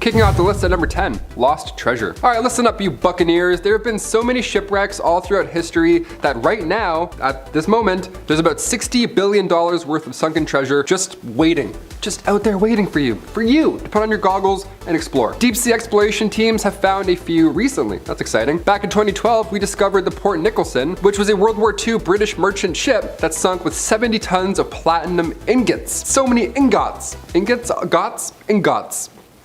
Kicking off the list at number 10, lost treasure. All right, listen up, you buccaneers. There have been so many shipwrecks all throughout history that right now, at this moment, there's about $60 billion worth of sunken treasure just waiting, just out there waiting for you to put on your goggles and explore. Deep sea exploration teams have found a few recently. That's exciting. Back in 2012, we discovered the Port Nicholson, which was a World War II British merchant ship that sunk with 70 tons of platinum ingots. So many ingots. Ingots.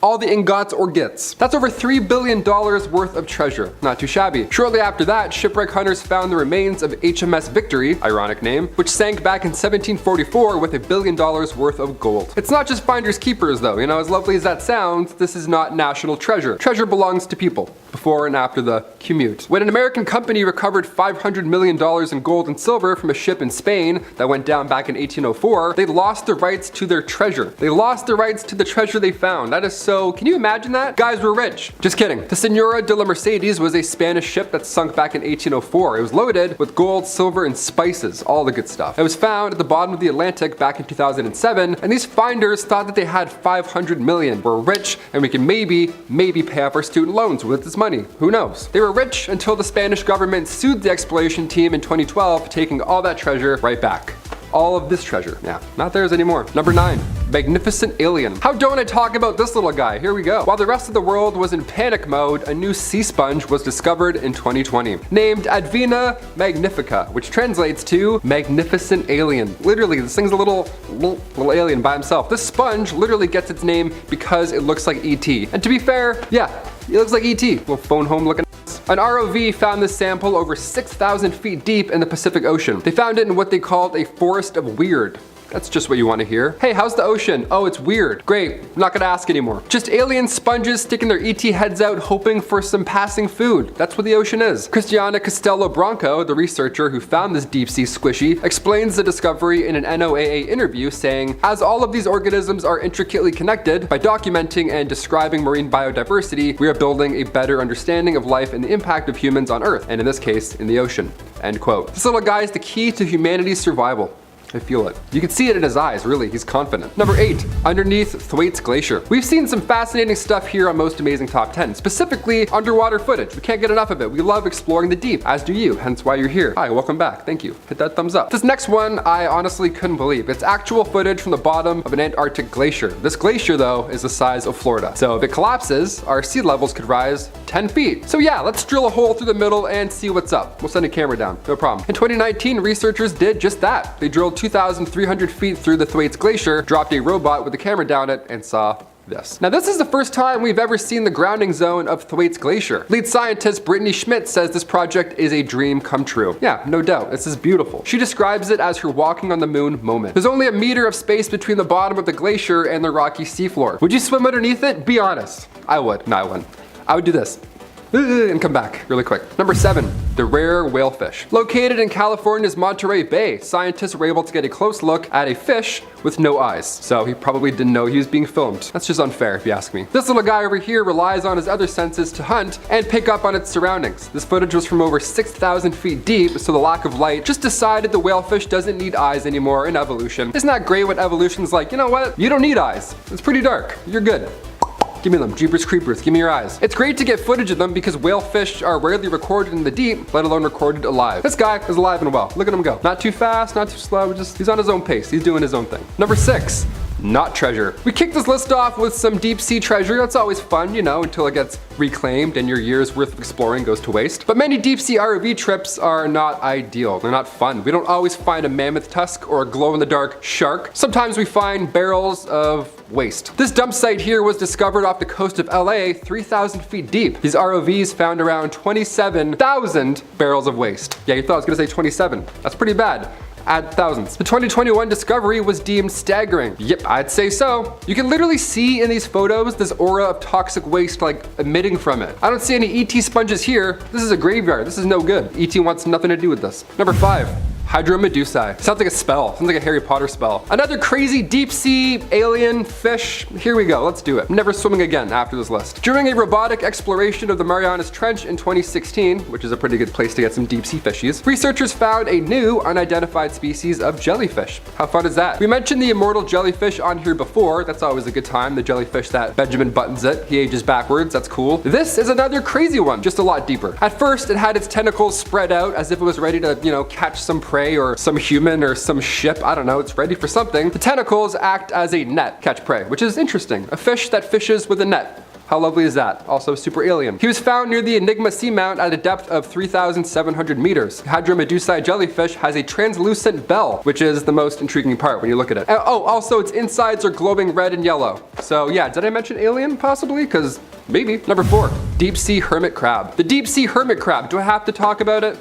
All the ingots or gits. That's over $3 billion worth of treasure. Not too shabby. Shortly after that, shipwreck hunters found the remains of HMS Victory, ironic name, which sank back in 1744 with $1 billion worth of gold. It's not just finders keepers though, you know, as lovely as that sounds, this is not national treasure. Treasure belongs to people, before and after the commute. When an American company recovered $500 million in gold and silver from a ship in Spain that went down back in 1804, they lost the rights to their treasure. They lost the rights to the treasure they found. That is so, can you imagine that? Guys were rich. Just kidding. The Senora de la Mercedes was a Spanish ship that sunk back in 1804. It was loaded with gold, silver, and spices, all the good stuff. It was found at the bottom of the Atlantic back in 2007, and these finders thought that they had 500 million. We're rich, and we can maybe pay off our student loans with this money. Who knows? They were rich until the Spanish government sued the exploration team in 2012, taking all that treasure right back. All of this treasure. Yeah, not theirs anymore. Number 9, magnificent alien. How don't I talk about this little guy? Here we go. While the rest of the world was in panic mode, a new sea sponge was discovered in 2020, named Advena magnifica, which translates to magnificent alien. Literally, this thing's a little alien by himself. This sponge literally gets its name because it looks like ET. And to be fair, yeah, it looks like ET. Little phone home looking. An ROV found this sample over 6,000 feet deep in the Pacific Ocean. They found it in what they called a forest of weird. That's just what you want to hear. Hey, how's the ocean? Oh, it's weird. Great, I'm not gonna ask anymore. Just alien sponges sticking their ET heads out hoping for some passing food. That's what the ocean is. Cristiana Costello Branco, the researcher who found this deep sea squishy, explains the discovery in an NOAA interview, saying, as all of these organisms are intricately connected, by documenting and describing marine biodiversity, we are building a better understanding of life and the impact of humans on Earth, and in this case, in the ocean. End quote. This little guy is the key to humanity's survival. I feel it. You can see it in his eyes, really, he's confident. Number 8, underneath Thwaites Glacier. We've seen some fascinating stuff here on Most Amazing Top 10, specifically underwater footage. We can't get enough of it. We love exploring the deep, as do you, hence why you're here. Hi, welcome back, thank you. Hit that thumbs up. This next one, I honestly couldn't believe. It's actual footage from the bottom of an Antarctic glacier. This glacier, though, is the size of Florida. So if it collapses, our sea levels could rise 10 feet. So yeah, let's drill a hole through the middle and see what's up. We'll send a camera down, no problem. In 2019, researchers did just that. They drilled 2,300 feet through the Thwaites Glacier, dropped a robot with a camera down it, and saw this. Now this is the first time we've ever seen the grounding zone of Thwaites Glacier. Lead scientist Brittany Schmidt says this project is a dream come true. Yeah, no doubt, this is beautiful. She describes it as her walking on the moon moment. There's only a meter of space between the bottom of the glacier and the rocky seafloor. Would you swim underneath it? Be honest. I would. No, I wouldn't. I would do this and come back really quick. Number 7, the rare whalefish. Located in California's Monterey Bay, scientists were able to get a close look at a fish with no eyes. So he probably didn't know he was being filmed. That's just unfair if you ask me. This little guy over here relies on his other senses to hunt and pick up on its surroundings. This footage was from over 6,000 feet deep, so the lack of light just decided the whalefish doesn't need eyes anymore in evolution. Isn't that great when evolution's like, you know what? You don't need eyes. It's pretty dark. You're good. Give me them, Jeepers Creepers, give me your eyes. It's great to get footage of them because whalefish are rarely recorded in the deep, let alone recorded alive. This guy is alive and well. Look at him go. Not too fast, not too slow, he's on his own pace. He's doing his own thing. Number 6, not treasure. We kicked this list off with some deep sea treasure. That's always fun, you know, until it gets reclaimed and your year's worth of exploring goes to waste. But many deep sea ROV trips are not ideal. They're not fun. We don't always find a mammoth tusk or a glow-in-the-dark shark. Sometimes we find barrels of waste. This dump site here was discovered off the coast of LA, 3,000 feet deep. These ROVs found around 27,000 barrels of waste. Yeah, you thought I was gonna say 27. That's pretty bad. Add thousands. The 2021 discovery was deemed staggering. Yep, I'd say so. You can literally see in these photos this aura of toxic waste like emitting from it. I don't see any ET sponges here. This is a graveyard. This is no good. ET wants nothing to do with this. Number 5. Hydromedusae. Sounds like a spell. Sounds like a Harry Potter spell. Another crazy deep sea alien fish. Here we go. Let's do it. Never swimming again after this list. During a robotic exploration of the Marianas Trench in 2016, which is a pretty good place to get some deep sea fishies, researchers found a new unidentified species of jellyfish. How fun is that? We mentioned the immortal jellyfish on here before. That's always a good time. The jellyfish that Benjamin Buttons it. He ages backwards. That's cool. This is another crazy one, just a lot deeper. At first, it had its tentacles spread out as if it was ready to, catch some prey or some human or some ship. I don't know. It's ready for something. The tentacles act as a net, catch prey, which is interesting. A fish that fishes with a net. How lovely is that? Also super alien. He was found near the Enigma seamount at a depth of 3,700 meters. Hydromedusae jellyfish has a translucent bell, which is the most intriguing part when you look at it. Oh, also its insides are glowing red and yellow. So yeah, did I mention alien possibly? Because maybe. Number 4, deep sea hermit crab. The deep sea hermit crab, do I have to talk about it?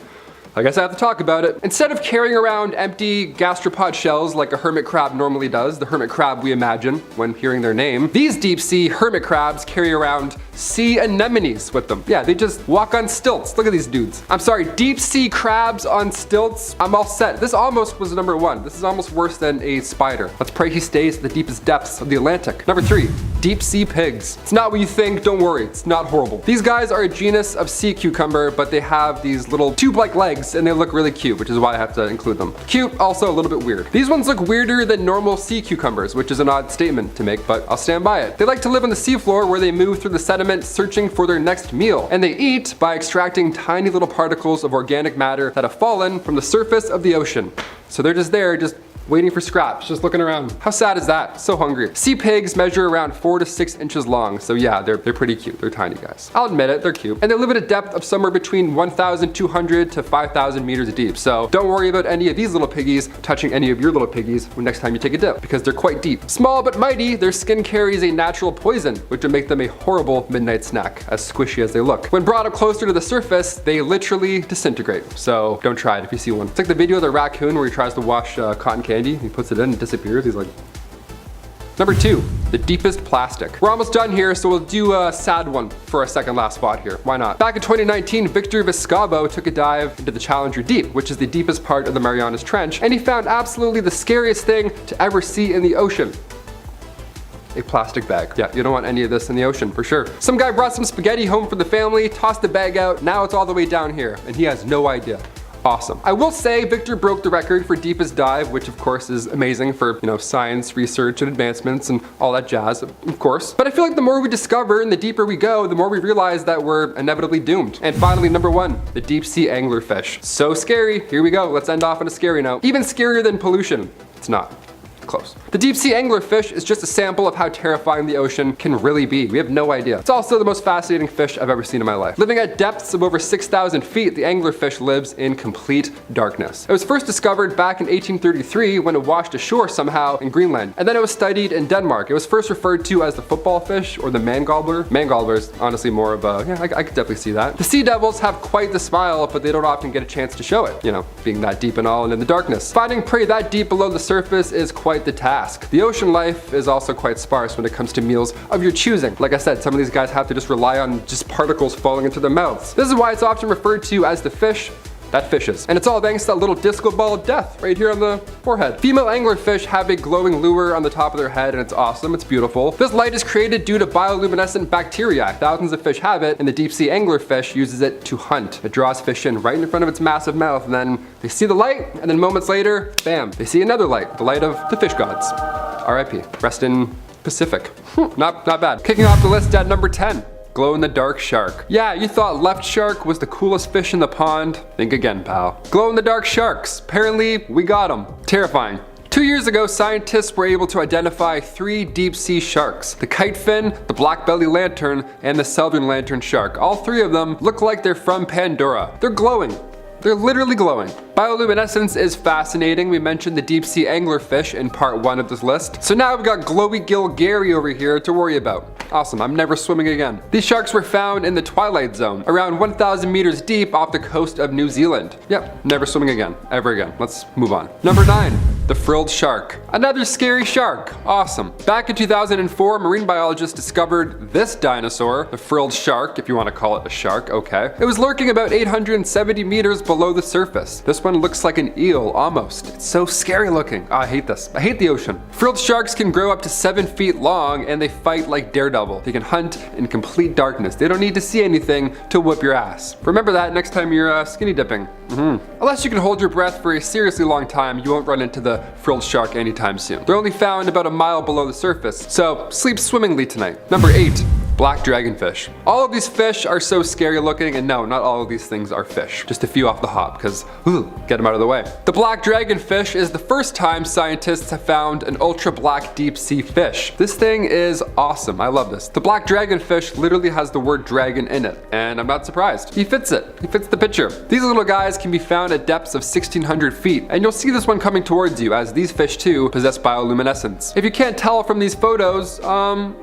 I guess I have to talk about it. Instead of carrying around empty gastropod shells like a hermit crab normally does, the hermit crab we imagine when hearing their name, these deep sea hermit crabs carry around sea anemones with them. Yeah, they just walk on stilts. Look at these dudes. I'm sorry, deep sea crabs on stilts. I'm all set. This almost was number 1. This is almost worse than a spider. Let's pray he stays at the deepest depths of the Atlantic. Number 3, deep sea pigs. It's not what you think, don't worry, it's not horrible. These guys are a genus of sea cucumber, but they have these little tube-like legs and they look really cute, which is why I have to include them. Cute, also a little bit weird. These ones look weirder than normal sea cucumbers, which is an odd statement to make, but I'll stand by it. They like to live on the seafloor where they move through the sediment searching for their next meal, and they eat by extracting tiny little particles of organic matter that have fallen from the surface of the ocean. So they're just there, just waiting for scraps, just looking around. How sad is that? So hungry. Sea pigs measure around 4 to 6 inches long, so yeah, they're pretty cute. They're tiny guys. I'll admit it, they're cute. And they live at a depth of somewhere between 1,200 to 5,000 meters deep, so don't worry about any of these little piggies touching any of your little piggies when next time you take a dip, because they're quite deep. Small but mighty, their skin carries a natural poison, which would make them a horrible midnight snack, as squishy as they look. When brought up closer to the surface, they literally disintegrate, so don't try it if you see one. It's like the video of the raccoon where he tries to wash cotton candy. He puts it in and disappears. He's like... Number 2, the deepest plastic. We're almost done here, so we'll do a sad one for our second last spot here. Why not? Back in 2019, Victor Vescovo took a dive into the Challenger Deep, which is the deepest part of the Marianas Trench, and he found absolutely the scariest thing to ever see in the ocean. A plastic bag. Yeah, you don't want any of this in the ocean, for sure. Some guy brought some spaghetti home for the family, tossed the bag out, now it's all the way down here, and he has no idea. Awesome. I will say Victor broke the record for deepest dive, which of course is amazing for, science, research, and advancements and all that jazz, of course. But I feel like the more we discover and the deeper we go, the more we realize that we're inevitably doomed. And finally, number 1, the deep sea anglerfish. So scary. Here we go. Let's end off on a scary note. Even scarier than pollution. It's not. Close. The deep sea anglerfish is just a sample of how terrifying the ocean can really be. We have no idea. It's also the most fascinating fish I've ever seen in my life. Living at depths of over 6,000 feet, the anglerfish lives in complete darkness. It was first discovered back in 1833 when it washed ashore somehow in Greenland, and then it was studied in Denmark. It was first referred to as the football fish or the mangobbler. Mangobbler is honestly more of a, I could definitely see that. The sea devils have quite the smile, but they don't often get a chance to show it, being that deep and all and in the darkness. Finding prey that deep below the surface is quite the task. The ocean life is also quite sparse when it comes to meals of your choosing. Like I said, some of these guys have to just rely on just particles falling into their mouths. This is why it's often referred to as the fish that fishes. And it's all thanks to that little disco ball of death right here on the forehead. Female anglerfish have a glowing lure on the top of their head, and it's awesome, it's beautiful. This light is created due to bioluminescent bacteria. Thousands of fish have it, and the deep sea anglerfish uses it to hunt. It draws fish in right in front of its massive mouth, and then they see the light, and then moments later, bam, they see another light, the light of the fish gods. R.I.P. Rest in Pacific. Not bad. Kicking off the list at number 10. Glow-in-the-dark shark. Yeah, you thought left shark was the coolest fish in the pond? Think again, pal. Glow-in-the-dark sharks. Apparently, we got them. Terrifying. 2 years ago, scientists were able to identify 3 deep-sea sharks. The kitefin, the black-belly lantern, and the southern lantern shark. All 3 of them look like they're from Pandora. They're glowing. They're literally glowing. Bioluminescence is fascinating. We mentioned the deep sea anglerfish in part 1 of this list. So now we've got glowy gill Gary over here to worry about. Awesome, I'm never swimming again. These sharks were found in the twilight zone, around 1,000 meters deep off the coast of New Zealand. Yep, never swimming again, ever again. Let's move on. Number 9. the frilled shark. Another scary shark. Awesome. Back in 2004, marine biologists discovered this dinosaur, the frilled shark, if you want to call it a shark, okay. It was lurking about 870 meters below the surface. This one looks like an eel, almost. It's so scary looking. Oh, I hate this. I hate the ocean. Frilled sharks can grow up to 7 feet long, and they fight like Daredevil. They can hunt in complete darkness. They don't need to see anything to whoop your ass. Remember that next time you're skinny dipping. Unless you can hold your breath for a seriously long time, you won't run into the frilled shark anytime soon. They're only found about a mile below the surface, so sleep swimmingly tonight. Number 8. Black dragonfish. All of these fish are so scary looking, and no, not all of these things are fish. Just a few off the hop, because, get them out of the way. The black dragonfish is the first time scientists have found an ultra black deep sea fish. This thing is awesome. I love this. The black dragonfish literally has the word dragon in it, and I'm not surprised. He fits it. He fits the picture. These little guys can be found at depths of 1,600 feet, and you'll see this one coming towards you, as these fish too possess bioluminescence. If you can't tell from these photos,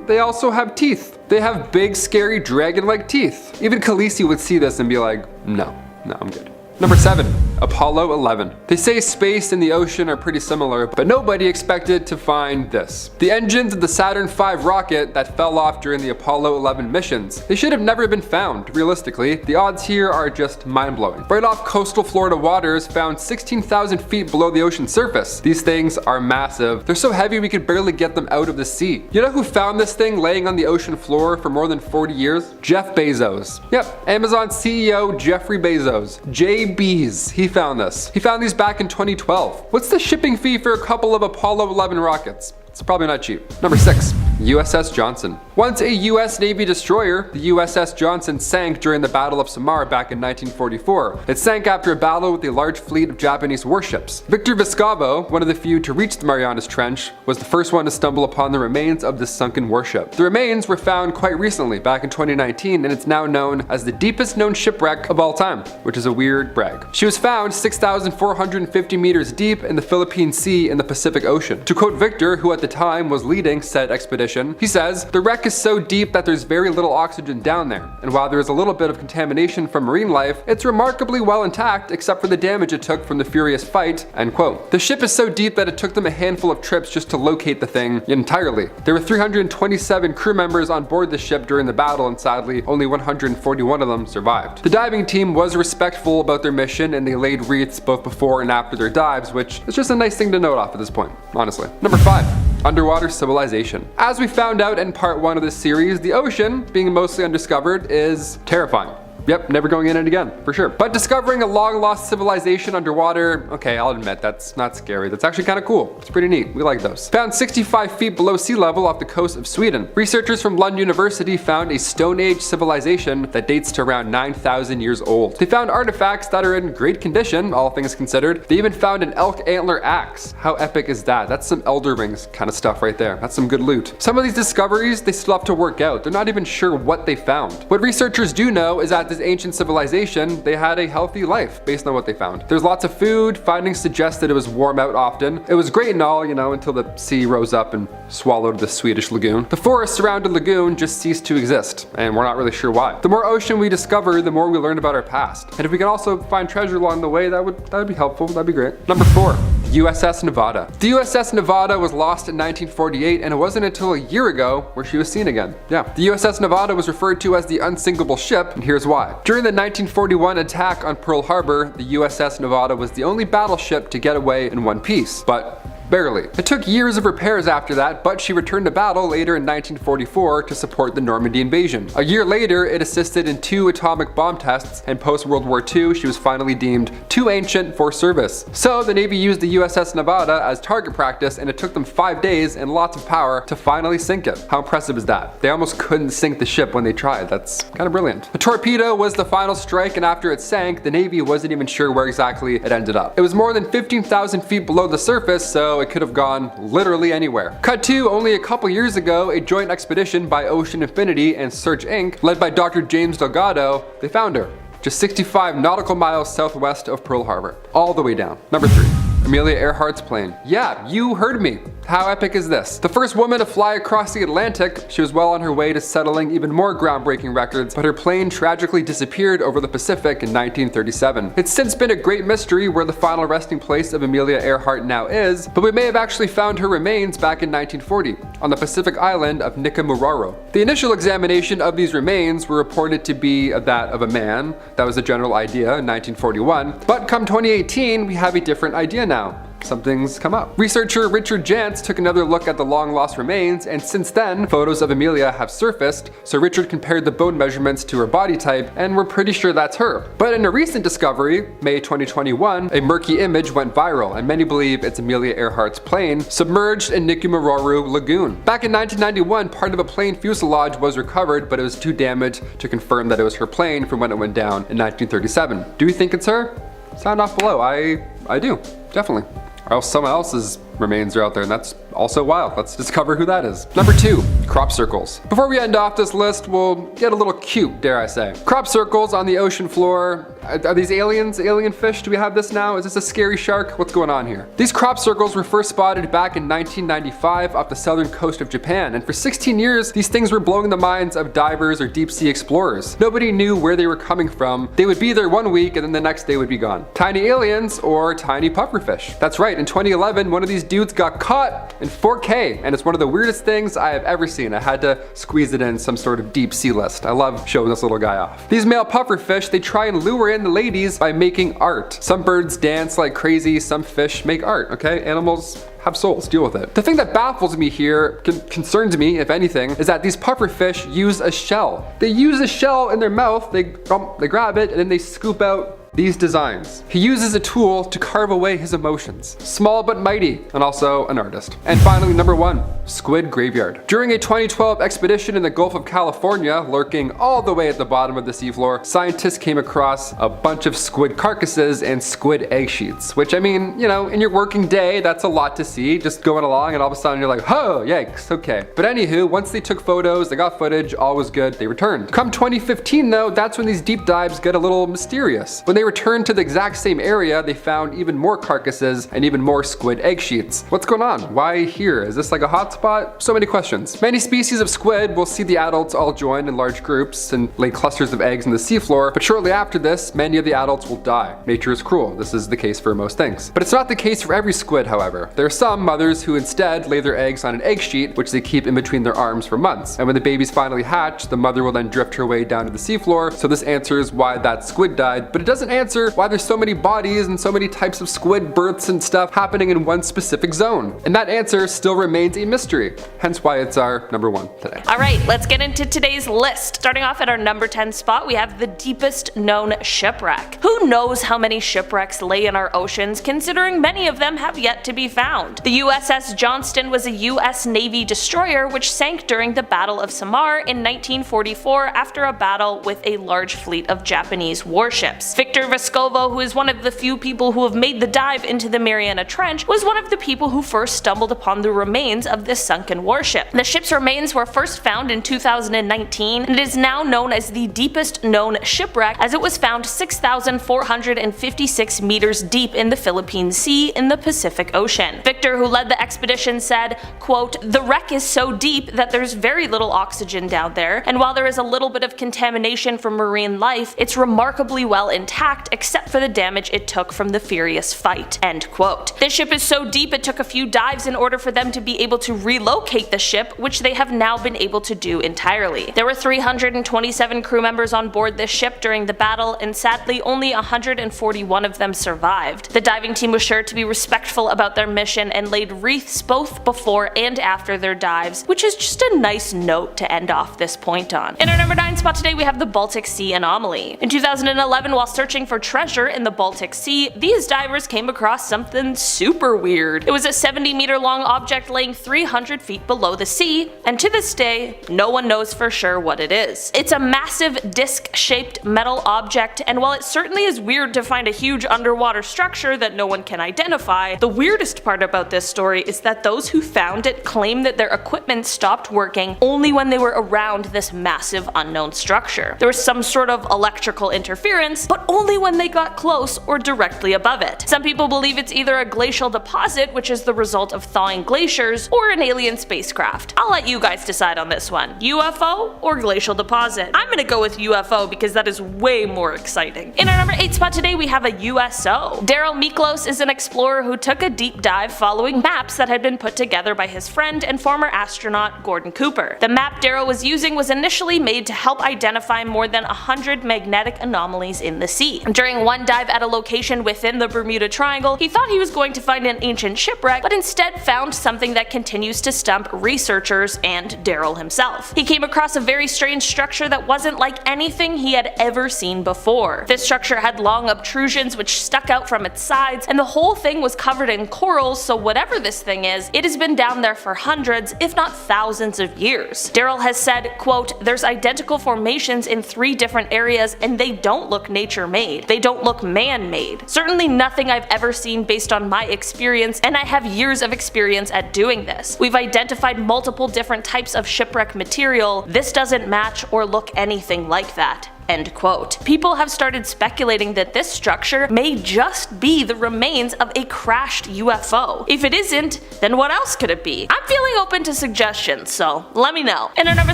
they also have teeth. They have big, scary, dragon-like teeth. Even Khaleesi would see this and be like, no, I'm good. Number 7. Apollo 11. They say space and the ocean are pretty similar, but nobody expected to find this. The engines of the Saturn V rocket that fell off during the Apollo 11 missions. They should have never been found, realistically. The odds here are just mind-blowing. Right off coastal Florida waters, found 16,000 feet below the ocean surface. These things are massive. They're so heavy we could barely get them out of the sea. You know who found this thing laying on the ocean floor for more than 40 years? Jeff Bezos. Yep, Amazon CEO Jeffrey Bezos. JBs. He found this. He found these back in 2012. What's the shipping fee for a couple of Apollo 11 rockets? It's probably not cheap. Number 6. USS Johnson. Once a US Navy destroyer, the USS Johnson sank during the Battle of Samar back in 1944. It sank after a battle with a large fleet of Japanese warships. Victor Vescovo, one of the few to reach the Marianas Trench, was the first one to stumble upon the remains of this sunken warship. The remains were found quite recently, back in 2019, and it's now known as the deepest known shipwreck of all time, which is a weird brag. She was found 6,450 meters deep in the Philippine Sea in the Pacific Ocean. To quote Victor, who at the time was leading said expedition, he says, "The wreck is so deep that there's very little oxygen down there, and while there is a little bit of contamination from marine life, it's remarkably well intact except for the damage it took from the furious fight," end quote. The ship is so deep that it took them a handful of trips just to locate the thing entirely. There were 327 crew members on board the ship during the battle, and sadly, only 141 of them survived. The diving team was respectful about their mission, and they laid wreaths both before and after their dives, which is just a nice thing to note off at this point, honestly. Number 5. Underwater civilization. As we found out in part 1 of this series, the ocean, being mostly undiscovered, is terrifying. Yep, never going in it again, for sure. But discovering a long-lost civilization underwater, okay, I'll admit, that's not scary. That's actually kind of cool. It's pretty neat. We like those. Found 65 feet below sea level off the coast of Sweden. Researchers from Lund University found a Stone Age civilization that dates to around 9,000 years old. They found artifacts that are in great condition, all things considered. They even found an elk antler axe. How epic is that? That's some Elder Rings kind of stuff right there. That's some good loot. Some of these discoveries, they still have to work out. They're not even sure what they found. What researchers do know is that this ancient civilization, they had a healthy life based on what they found. There's lots of food. Findings suggest that it was warm out often. It was great and all, until the sea rose up and swallowed the Swedish lagoon. The forest surrounding the lagoon just ceased to exist, and we're not really sure why. The more ocean we discover, the more we learn about our past. And if we can also find treasure along the way, that would be helpful. That'd be great. Number 4. USS Nevada. The USS Nevada was lost in 1948, and it wasn't until a year ago where she was seen again. Yeah, the USS Nevada was referred to as the unsinkable ship, and here's why. During the 1941 attack on Pearl Harbor, the USS Nevada was the only battleship to get away in one piece, but barely. It took years of repairs after that, but she returned to battle later in 1944 to support the Normandy invasion. A year later, it assisted in 2 atomic bomb tests, and post-World War II, she was finally deemed too ancient for service. So the Navy used the USS Nevada as target practice, and it took them 5 days and lots of power to finally sink it. How impressive is that? They almost couldn't sink the ship when they tried. That's kind of brilliant. A torpedo was the final strike, and after it sank, the Navy wasn't even sure where exactly it ended up. It was more than 15,000 feet below the surface, so it could have gone literally anywhere. Cut to only a couple years ago, a joint expedition by Ocean Infinity and Search Inc., led by Dr. James Delgado, they found her, just 65 nautical miles southwest of Pearl Harbor, all the way down. Number 3. Amelia Earhart's plane. Yeah, you heard me. How epic is this? The first woman to fly across the Atlantic, she was well on her way to settling even more groundbreaking records, but her plane tragically disappeared over the Pacific in 1937. It's since been a great mystery where the final resting place of Amelia Earhart now is, but we may have actually found her remains back in 1940 on the Pacific island of Nikamuraro. The initial examination of these remains were reported to be that of a man. That was the general idea in 1941, but come 2018 we have a different idea now. Something's come up. Researcher Richard Jantz took another look at the long-lost remains, and since then, photos of Amelia have surfaced, so Richard compared the bone measurements to her body type, and we're pretty sure that's her. But in a recent discovery, May 2021, a murky image went viral, and many believe it's Amelia Earhart's plane, submerged in Nikamuraro Lagoon. Back in 1991, part of a plane fuselage was recovered, but it was too damaged to confirm that it was her plane from when it went down in 1937. Do you think it's her? Sound off below. I do, definitely. Or else someone else's remains are out there, and that's also wild. Let's discover who that is. Number 2, crop circles. Before we end off this list, we'll get a little cute, dare I say. Crop circles on the ocean floor. Are these aliens? Alien fish? Do we have this now? Is this a scary shark? What's going on here? These crop circles were first spotted back in 1995 off the southern coast of Japan, and for 16 years, these things were blowing the minds of divers or deep sea explorers. Nobody knew where they were coming from. They would be there one week, and then the next day would be gone. Tiny aliens or tiny pufferfish. That's right, in 2011, one of these dudes got caught in 4K, and it's one of the weirdest things I have ever seen. I had to squeeze it in some sort of deep sea list. I love showing this little guy off. These male pufferfish, they try and lure in the ladies by making art. Some birds dance like crazy, some fish make art, okay? Animals have souls, deal with it. The thing that baffles me here, concerns me if anything, is that these pufferfish use a shell. They use a shell in their mouth, they grab it, and then they scoop out these designs. He uses a tool to carve away his emotions. Small but mighty, and also an artist. And finally, number 1, squid graveyard. During a 2012 expedition in the Gulf of California, lurking all the way at the bottom of the seafloor, scientists came across a bunch of squid carcasses and squid egg sheets, which, I mean, you know, in your working day, that's a lot to see, just going along, and all of a sudden you're like, oh, yikes, okay. But anywho, once they took photos, they got footage, all was good, they returned. Come 2015 though, that's when these deep dives get a little mysterious. When they returned to the exact same area, they found even more carcasses and even more squid egg sheets. What's going on? Why here? Is this like a hotspot? So many questions. Many species of squid will see the adults all join in large groups and lay clusters of eggs in the seafloor, but shortly after this, many of the adults will die. Nature is cruel. This is the case for most things. But it's not the case for every squid, however. There are some mothers who instead lay their eggs on an egg sheet, which they keep in between their arms for months. And when the babies finally hatch, the mother will then drift her way down to the seafloor. So this answers why that squid died, but it doesn't answer why there's so many bodies and so many types of squid births and stuff happening in one specific zone. And that answer still remains a mystery, hence why it's our number 1 today. Alright, let's get into today's list. Starting off at our number 10 spot, we have the deepest known shipwreck. Who knows how many shipwrecks lay in our oceans, considering many of them have yet to be found. The USS Johnston was a US Navy destroyer which sank during the Battle of Samar in 1944 after a battle with a large fleet of Japanese warships. Victor Vescovo, who is one of the few people who have made the dive into the Mariana Trench, was one of the people who first stumbled upon the remains of this sunken warship. The ship's remains were first found in 2019, and it is now known as the deepest known shipwreck as it was found 6,456 meters deep in the Philippine Sea in the Pacific Ocean. Victor, who led the expedition, said, quote, "The wreck is so deep that there's very little oxygen down there, and while there is a little bit of contamination from marine life, it's remarkably well intact except for the damage it took from the furious fight." End quote. This ship is so deep it took a few dives in order for them to be able to relocate the ship, which they have now been able to do entirely. There were 327 crew members on board this ship during the battle, and sadly only 141 of them survived. The diving team was sure to be respectful about their mission and laid wreaths both before and after their dives, which is just a nice note to end off this point on. In our number 9 spot today, we have the Baltic Sea anomaly. In 2011, while searching for treasure in the Baltic Sea, these divers came across something super weird. It was a 70-meter long object laying 300 feet below the sea, and to this day, no one knows for sure what it is. It's a massive disc-shaped metal object, and while it certainly is weird to find a huge underwater structure that no one can identify, the weirdest part about this story is that those who found it claim that their equipment stopped working only when they were around this massive unknown structure. There was some sort of electrical interference, but only only when they got close or directly above it. Some people believe it's either a glacial deposit, which is the result of thawing glaciers, or an alien spacecraft. I'll let you guys decide on this one. UFO or glacial deposit? I'm gonna go with UFO because that is way more exciting. In our number 8 spot today we have a USO. Daryl Miklos is an explorer who took a deep dive following maps that had been put together by his friend and former astronaut Gordon Cooper. The map Daryl was using was initially made to help identify more than 100 magnetic anomalies in the sea. During one dive at a location within the Bermuda Triangle, he thought he was going to find an ancient shipwreck, but instead found something that continues to stump researchers and Daryl himself. He came across a very strange structure that wasn't like anything he had ever seen before. This structure had long obtrusions which stuck out from its sides, and the whole thing was covered in corals, so whatever this thing is, it has been down there for hundreds, if not thousands of years. Daryl has said, quote, "There's identical formations in 3 different areas and they don't look nature-made. They don't look man-made. Certainly nothing I've ever seen based on my experience, and I have years of experience at doing this. We've identified multiple different types of shipwreck material. This doesn't match or look anything like that." End quote. People have started speculating that this structure may just be the remains of a crashed UFO. If it isn't, then what else could it be? I'm feeling open to suggestions, so let me know. In our number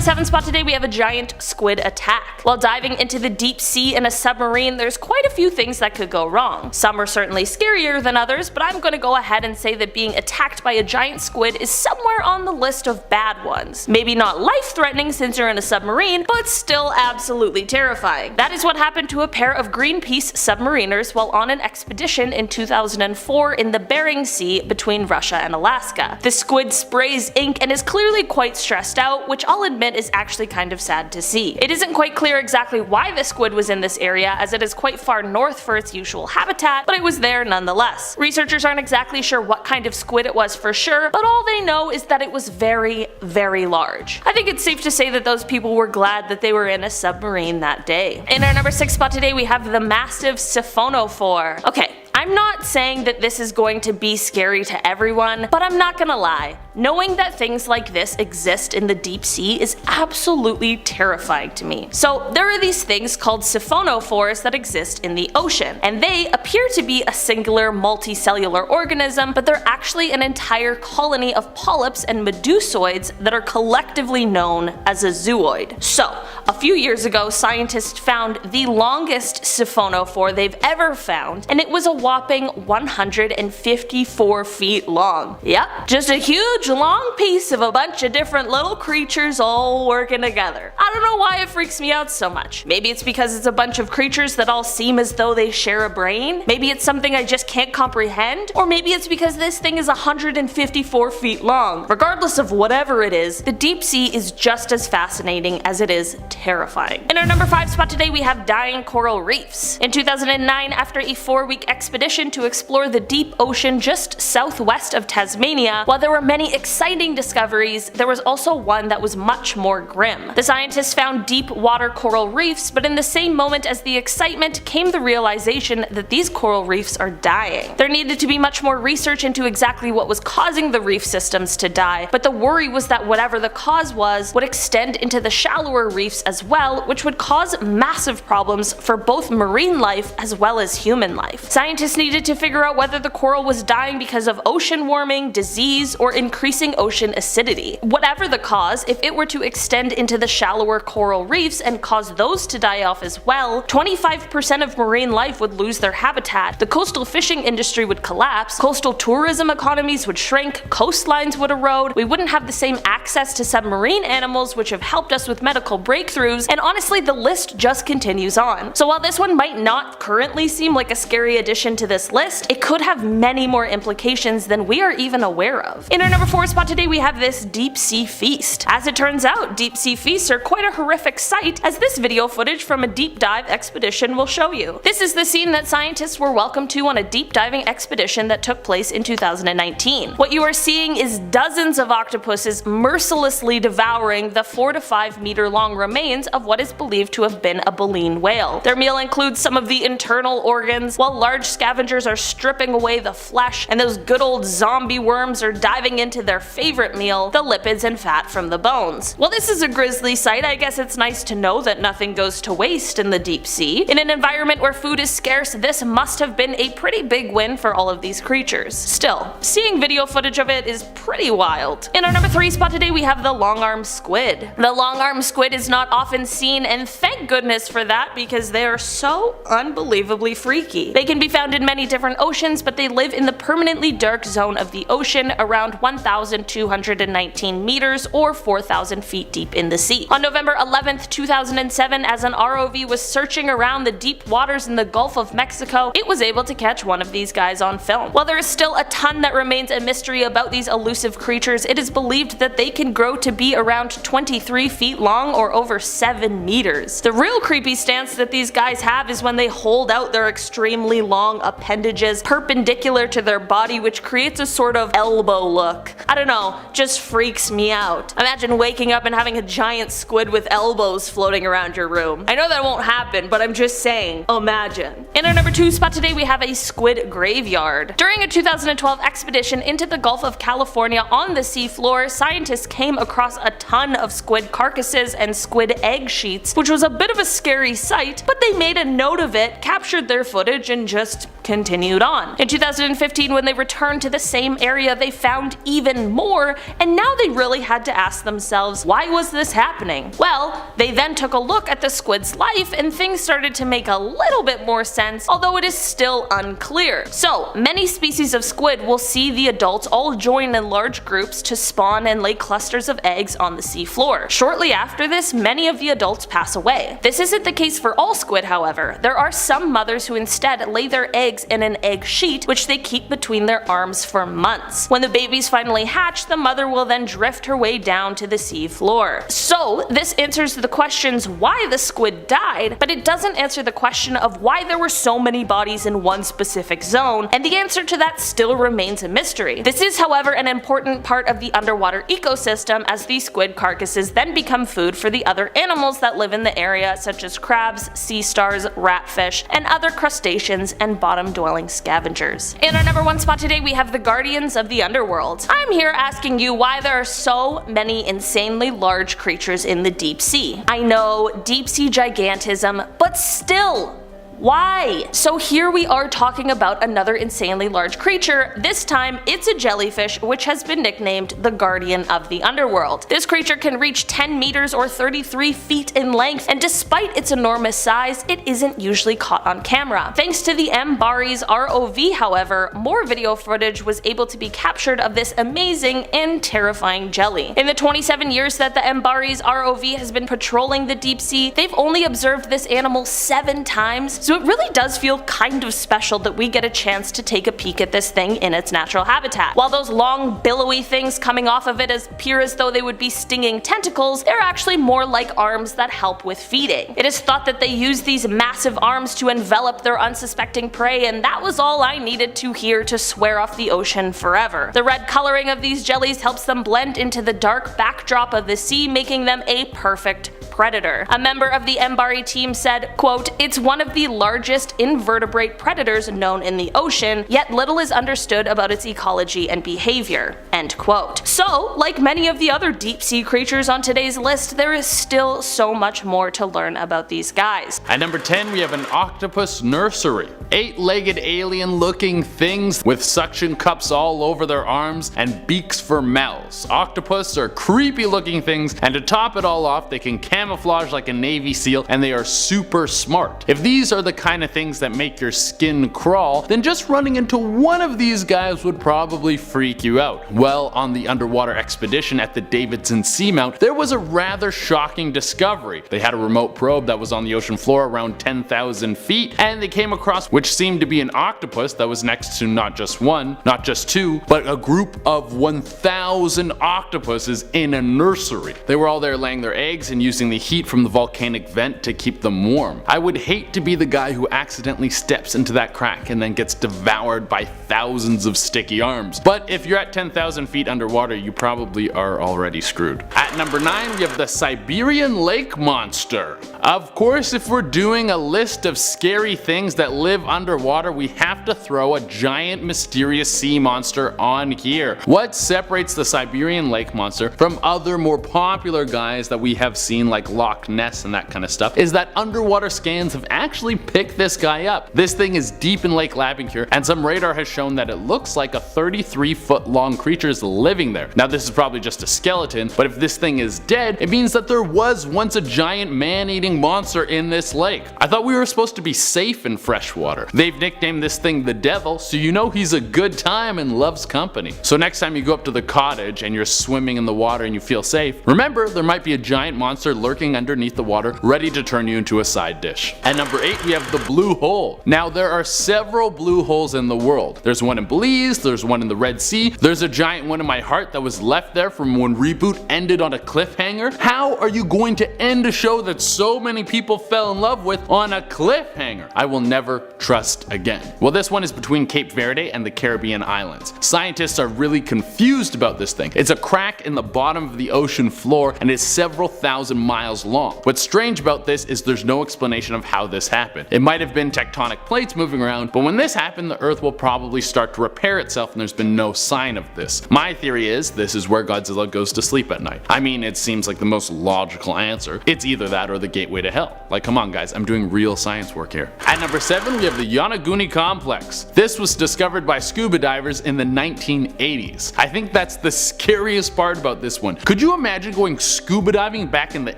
7 spot today we have a giant squid attack. While diving into the deep sea in a submarine, there's quite a few things that could go wrong. Some are certainly scarier than others, but I'm gonna go ahead and say that being attacked by a giant squid is somewhere on the list of bad ones. Maybe not life-threatening since you're in a submarine, but still absolutely terrifying. That is what happened to a pair of Greenpeace submariners while on an expedition in 2004 in the Bering Sea between Russia and Alaska. The squid sprays ink and is clearly quite stressed out, which I'll admit is actually kind of sad to see. It isn't quite clear exactly why the squid was in this area, as it is quite far north for its usual habitat, but it was there nonetheless. Researchers aren't exactly sure what kind of squid it was for sure, but all they know is that it was very, very large. I think it's safe to say that those people were glad that they were in a submarine that day. In our number 6 spot today we have the massive Siphonophore. Okay, I'm not saying that this is going to be scary to everyone, but I'm not gonna lie. Knowing that things like this exist in the deep sea is absolutely terrifying to me. So there are these things called Siphonophores that exist in the ocean, and they appear to be a singular multicellular organism, but they're actually an entire colony of polyps and medusoids that are collectively known as a zooid. So a few years ago, scientists found the longest Siphonophore they've ever found, and it was a whopping 154 feet long. Yep, just a huge long piece of a bunch of different little creatures all working together. I don't know why it freaks me out so much. Maybe it's because it's a bunch of creatures that all seem as though they share a brain. Maybe it's something I just can't comprehend. Or maybe it's because this thing is 154 feet long. Regardless of whatever it is, the deep sea is just as fascinating as it is terrifying. In our number 5 spot today we have dying coral reefs. In 2009, after a 4-week expedition to explore the deep ocean just southwest of Tasmania, while there were many exciting discoveries, there was also one that was much more grim. The scientists found deep water coral reefs, but in the same moment as the excitement came the realization that these coral reefs are dying. There needed to be much more research into exactly what was causing the reef systems to die, but the worry was that whatever the cause was would extend into the shallower reefs as well, which would cause massive problems for both marine life as well as human life. Scientists needed to figure out whether the coral was dying because of ocean warming, disease, or increasing ocean acidity. Whatever the cause, if it were to extend into the shallower coral reefs and cause those to die off as well, 25% of marine life would lose their habitat, the coastal fishing industry would collapse, coastal tourism economies would shrink, coastlines would erode, we wouldn't have the same access to submarine animals which have helped us with medical breakthroughs, and honestly the list just continues on. So while this one might not currently seem like a scary addition to this list, it could have many more implications than we are even aware of. In our number 4 spot today we have this deep sea feast. As it turns out, deep sea feasts are quite a horrific sight, as this video footage from a deep dive expedition will show you. This is the scene that scientists were welcomed to on a deep diving expedition that took place in 2019. What you are seeing is dozens of octopuses mercilessly devouring the 4 to 5 meter long remains of what is believed to have been a baleen whale. Their meal includes some of the internal organs, while large scavengers are stripping away the flesh, and those good old zombie worms are diving into into their favorite meal, the lipids and fat from the bones. While this is a grisly sight, I guess it's nice to know that nothing goes to waste in the deep sea. In an environment where food is scarce, this must have been a pretty big win for all of these creatures. Still, seeing video footage of it is pretty wild. In our number 3 spot today we have the long-armed squid. The long-armed squid is not often seen, and thank goodness for that because they are so unbelievably freaky. They can be found in many different oceans, but they live in the permanently dark zone of the ocean around 1,219 meters or 4,000 feet deep in the sea. On November 11th, 2007, as an ROV was searching around the deep waters in the Gulf of Mexico, it was able to catch one of these guys on film. While there is still a ton that remains a mystery about these elusive creatures, it is believed that they can grow to be around 23 feet long or over 7 meters. The real creepy stance that these guys have is when they hold out their extremely long appendages perpendicular to their body, which creates a sort of elbow look. I don't know, just freaks me out. Imagine waking up and having a giant squid with elbows floating around your room. I know that won't happen, but I'm just saying, imagine. In our number 2 spot today we have a squid graveyard. During a 2012 expedition into the Gulf of California on the seafloor, scientists came across a ton of squid carcasses and squid egg sheets, which was a bit of a scary sight, but they made a note of it, captured their footage, and just continued on. In 2015, when they returned to the same area, they found even more, and now they really had to ask themselves, why was this happening? Well, they then took a look at the squid's life, and things started to make a little bit more sense, although it is still unclear. So, many species of squid will see the adults all join in large groups to spawn and lay clusters of eggs on the seafloor. Shortly after this, many of the adults pass away. This isn't the case for all squid, however. There are some mothers who instead lay their eggs in an egg sheet, which they keep between their arms for months. When the babies finally hatch, the mother will then drift her way down to the sea floor. So this answers the questions why the squid died, but it doesn't answer the question of why there were so many bodies in one specific zone, and the answer to that still remains a mystery. This is, however, an important part of the underwater ecosystem, as these squid carcasses then become food for the other animals that live in the area, such as crabs, sea stars, ratfish, and other crustaceans and bottom-dwelling scavengers. In our number 1 spot today we have the guardians of the underworld. I'm here asking you why there are so many insanely large creatures in the deep sea. I know, deep sea gigantism, but still, why? So here we are talking about another insanely large creature. This time it's a jellyfish, which has been nicknamed the guardian of the underworld. This creature can reach 10 meters or 33 feet in length, and despite its enormous size, it isn't usually caught on camera. Thanks to the Embark's ROV, however, more video footage was able to be captured of this amazing and terrifying jelly. In the 27 years that the Embark's ROV has been patrolling the deep sea, they've only observed this animal 7 times, so it really does feel kind of special that we get a chance to take a peek at this thing in its natural habitat. While those long billowy things coming off of it appear as though they would be stinging tentacles, they're actually more like arms that help with feeding. It is thought that they use these massive arms to envelop their unsuspecting prey, and that was all I needed to hear to swear off the ocean forever. The red coloring of these jellies helps them blend into the dark backdrop of the sea, making them a perfect predator. A member of the Embark team said, quote, "It's one of the largest invertebrate predators known in the ocean, yet little is understood about its ecology and behavior." End quote. So, like many of the other deep sea creatures on today's list, there is still so much more to learn about these guys. At number 10 we have an octopus nursery. 8-legged alien looking things with suction cups all over their arms and beaks for mouths. Octopus are creepy looking things, and to top it all off, they can camouflage like a Navy SEAL, and they are super smart. If these are the kind of things that make your skin crawl, then just running into one of these guys would probably freak you out. Well, on the underwater expedition at the Davidson Seamount, there was a rather shocking discovery. They had a remote probe that was on the ocean floor around 10,000 feet, and they came across which seemed to be an octopus that was next to not just one, not just two, but a group of 1,000 octopuses in a nursery. They were all there laying their eggs and using the heat from the volcanic vent to keep them warm. I would hate to be the guy who accidentally steps into that crack and then gets devoured by thousands of sticky arms. But if you're at 10,000 feet underwater, you probably are already screwed. At number 9, we have the Siberian lake monster. Of course, if we're doing a list of scary things that live underwater, we have to throw a giant mysterious sea monster on here. What separates the Siberian lake monster from other more popular guys that we have seen like Loch Ness and that kind of stuff is that underwater scans have actually picked this guy up. This thing is deep in Lake Labinkur, and some radar has shown that it looks like a 33-foot long creature is living there. Now this is probably just a skeleton, but if this thing is dead, it means that there was once a giant man-eating monster in this lake. I thought we were supposed to be safe in freshwater. They've nicknamed this thing the Devil, so you know he's a good time and loves company. So next time you go up to the cottage and you're swimming in the water and you feel safe, remember there might be a giant monster lurking underneath the water ready to turn you into a side dish. At number 8, we have the blue hole. Now there are several blue holes in the world. There's one in Belize, there's one in the Red Sea, there's a giant one in my heart that was left there from when Reboot ended on a cliffhanger. How are you going to end a show that so many people fell in love with on a cliffhanger? I will never trust again. Well, this one is between Cape Verde and the Caribbean islands. Scientists are really confused about this thing. It's a crack in the bottom of the ocean floor and is several thousand miles long. What's strange about this is there's no explanation of how this happened. It might have been tectonic plates moving around, but when this happened, the Earth will probably start to repair itself and there's been no sign of this. My theory is this is where Godzilla goes to sleep at night. I mean, it seems like the most logical answer. It's either that or the gateway to hell. Like, come on guys, I'm doing real science work here. At number 7, we have the Yonaguni complex. This was discovered by scuba divers in the 1980s. I think that's the scariest part about this one. Could you imagine going scuba diving back in the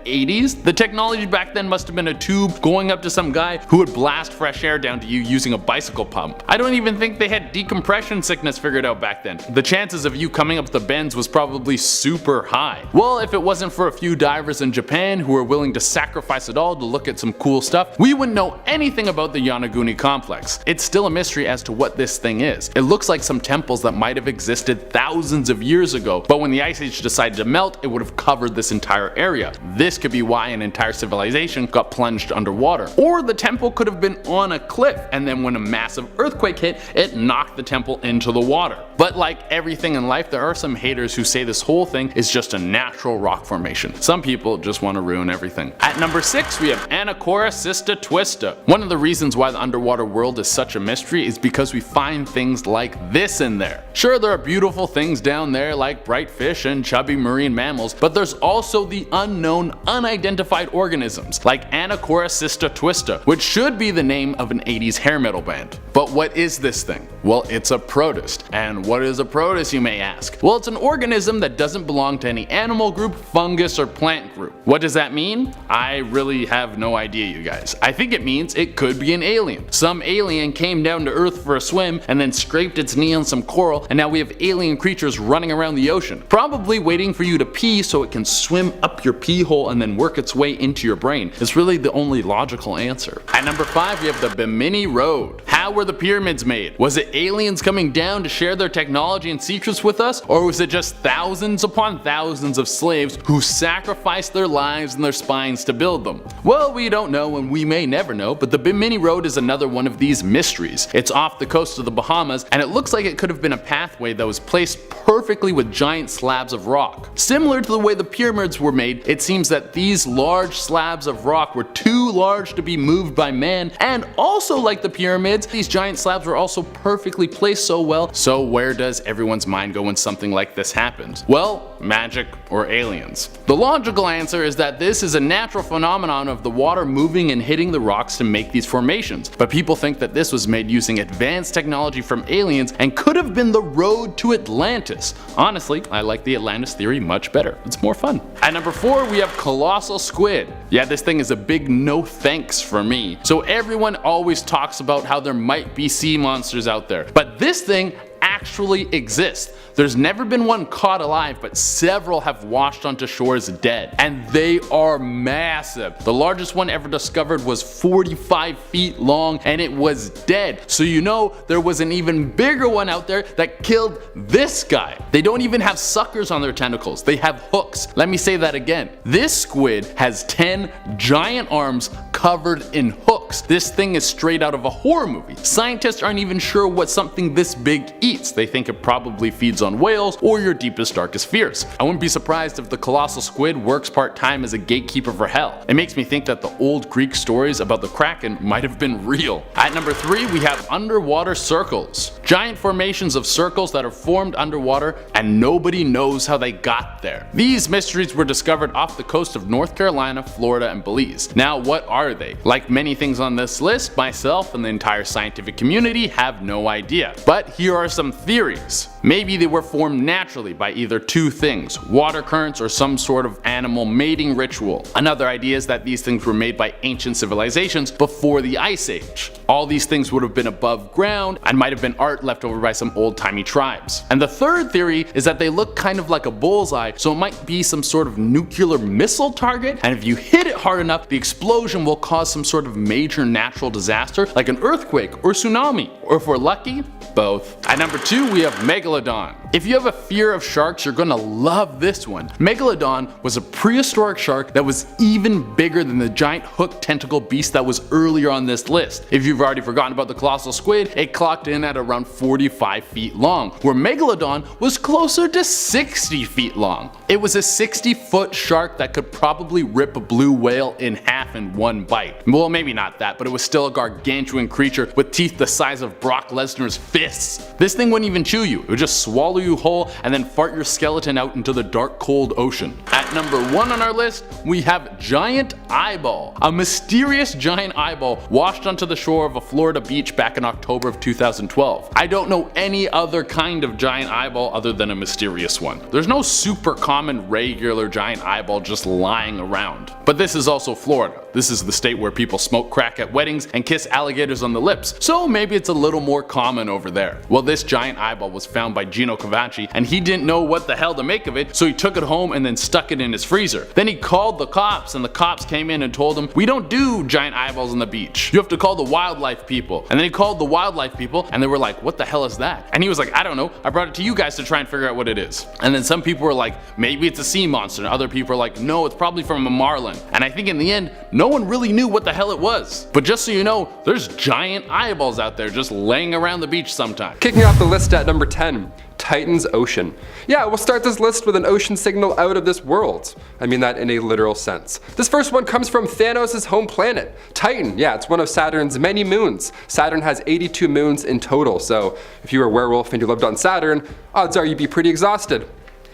80s? The technology back then must have been a tube going up to some guy who would blast fresh air down to you using a bicycle pump. I don't even think they had decompression sickness figured out back then. The chances of you coming up the bends was probably super high. Well, if it wasn't for a few divers in Japan who were willing to sacrifice it all to look at some cool stuff, we wouldn't know anything about the Yonaguni complex. It's still a mystery as to what this thing is. It looks like some temples that might have existed thousands of years ago, but when the ice age decided to melt, it would have covered this entire area. This could be why an entire civilization got plunged underwater. Or the temple could have been on a cliff, and then when a massive earthquake hit, it knocked the temple into the water. But like everything in life, there are some haters who say this whole thing is just a natural rock formation. Some people just want to ruin everything. At number 6, we have Anacorra Cista Twista. One of the reasons why the underwater world is such a mystery is because we find things like this in there. Sure, there are beautiful things down there like bright fish and chubby marine mammals, but there's also the unknown, unidentified organisms like Anacorra Cista Twista, which should be the name of an 80s hair metal band. But what is this thing? Well, it's a protist. And what is a protist, you may ask? Well, it's an organism that doesn't belong to any animal group, fungus, or plant group. What does that mean? I really have no idea, you guys. I think it means it could be an alien. Some alien came down to Earth for a swim and then scraped its knee on some coral, and now we have alien creatures running around the ocean, probably waiting for you to pee so it can swim up your pee hole and then work its way into your brain. It's really the only logical answer. At number 5, we have the Bimini Road. How were the pyramids made? Was it aliens coming down to share their technology and secrets with us, or was it just thousands upon thousands of slaves who sacrificed their lives and their spines to build them? Well, we don't know and we may never know, but the Bimini Road is another one of these mysteries. It's off the coast of the Bahamas, and it looks like it could have been a pathway that was placed perfectly with giant slabs of rock. Similar to the way the pyramids were made, it seems that these large slabs of rock were too large to be moved by man, and also like the pyramids, these giant slabs were also perfectly placed so well. So where does everyone's mind go when something like this happens? Well, magic or aliens. The logical answer is that this is a natural phenomenon of the water moving and hitting the rocks to make these formations, but people think that this was made using advanced technology from aliens and could have been the road to Atlantis. Honestly, I like the Atlantis theory much better. It's more fun. At number 4, we have Colossal Squid. Yeah, this thing is a big no thanks for me. So everyone always talks about how there might be sea monsters out there, but this thing actually exists. There's never been one caught alive, but several have washed onto shores dead, and they are massive. The largest one ever discovered was 45 feet long, and it was dead. So you know there was an even bigger one out there that killed this guy. They don't even have suckers on their tentacles, they have hooks. Let me say that again. This squid has 10 giant arms covered in hooks. This thing is straight out of a horror movie. Scientists aren't even sure what something this big eats. They think it probably feeds on whales or your deepest, darkest fears. I wouldn't be surprised if the colossal squid works part-time as a gatekeeper for hell. It makes me think that the old Greek stories about the Kraken might have been real. At number 3, we have underwater circles. Giant formations of circles that are formed underwater and nobody knows how they got there. These mysteries were discovered off the coast of North Carolina, Florida, and Belize. Now, what are they? Like many things on this list, myself and the entire scientific community have no idea. But here are some theories. Maybe they were formed naturally by either two things, water currents or some sort of animal mating ritual. Another idea is that these things were made by ancient civilizations before the Ice Age. All these things would have been above ground and might have been art left over by some old-timey tribes. And the third theory is that they look kind of like a bullseye, so it might be some sort of nuclear missile target, and if you hit it hard enough, the explosion will cause some sort of major natural disaster like an earthquake or tsunami. Or if we're lucky, both. At number 2, we have Megalodon. If you have a fear of sharks, you're gonna love this one. Megalodon was a prehistoric shark that was even bigger than the giant hook tentacle beast that was earlier on this list. If you've already forgotten about the colossal squid, it clocked in at around 45 feet long, where Megalodon was closer to 60 feet long. It was a 60-foot shark that could probably rip a blue whale in half in one bite. Well, maybe not that, but it was still a gargantuan creature with teeth the size of Brock Lesnar's fists. This thing wouldn't even chew you, it would just swallow you whole and then fart your skeleton out into the dark, cold ocean. At number 1 on our list, we have giant eyeball. A mysterious giant eyeball washed onto the shore of a Florida beach back in October of 2012. I don't know any other kind of giant eyeball other than a mysterious one. There's no super common regular giant eyeball just lying around. But this is also Florida. This is the state where people smoke crack at weddings and kiss alligators on the lips, so maybe it's a little more common over there. Well, this giant eyeball was found by Gino Cavacci, and he didn't know what the hell to make of it, so he took it home and then stuck it in his freezer. Then he called the cops, and the cops came in and told him, "We don't do giant eyeballs on the beach. You have to call the wildlife people." And then he called the wildlife people, and they were like, "What the hell is that?" And he was like, "I don't know. I brought it to you guys to try and figure out what it is." And then some people were like, "Maybe it's a sea monster," and other people were like, "No, it's probably from a marlin." And I think in the end, no one really knew what the hell it was. But just so you know, there's giant eyeballs out there just laying around the beach sometimes. Kicking off the list at number 10. Titan's Ocean. Yeah, we'll start this list with an ocean signal out of this world. I mean that in a literal sense. This first one comes from Thanos' home planet, Titan. Yeah, it's one of Saturn's many moons. Saturn has 82 moons in total, so if you were a werewolf and you lived on Saturn, odds are you'd be pretty exhausted.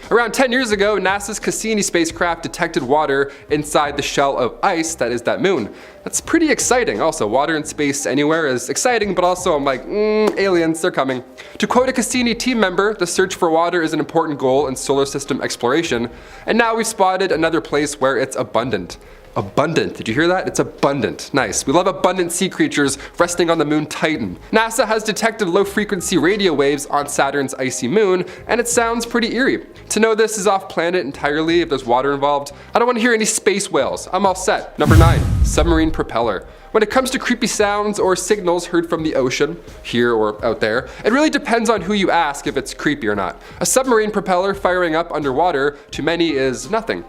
Around 10 years ago, NASA's Cassini spacecraft detected water inside the shell of ice that is that moon. That's pretty exciting. Also, water in space anywhere is exciting, but also I'm like, aliens, they're coming. To quote a Cassini team member, the search for water is an important goal in solar system exploration, and now we've spotted another place where it's abundant. Abundant, did you hear that? It's abundant. Nice. We love abundant sea creatures resting on the moon Titan. NASA has detected low frequency radio waves on Saturn's icy moon, and it sounds pretty eerie. To know this is off planet entirely, if there's water involved, I don't want to hear any space whales. I'm all set. Number 9, submarine propeller. When it comes to creepy sounds or signals heard from the ocean, here or out there, it really depends on who you ask if it's creepy or not. A submarine propeller firing up underwater to many is nothing.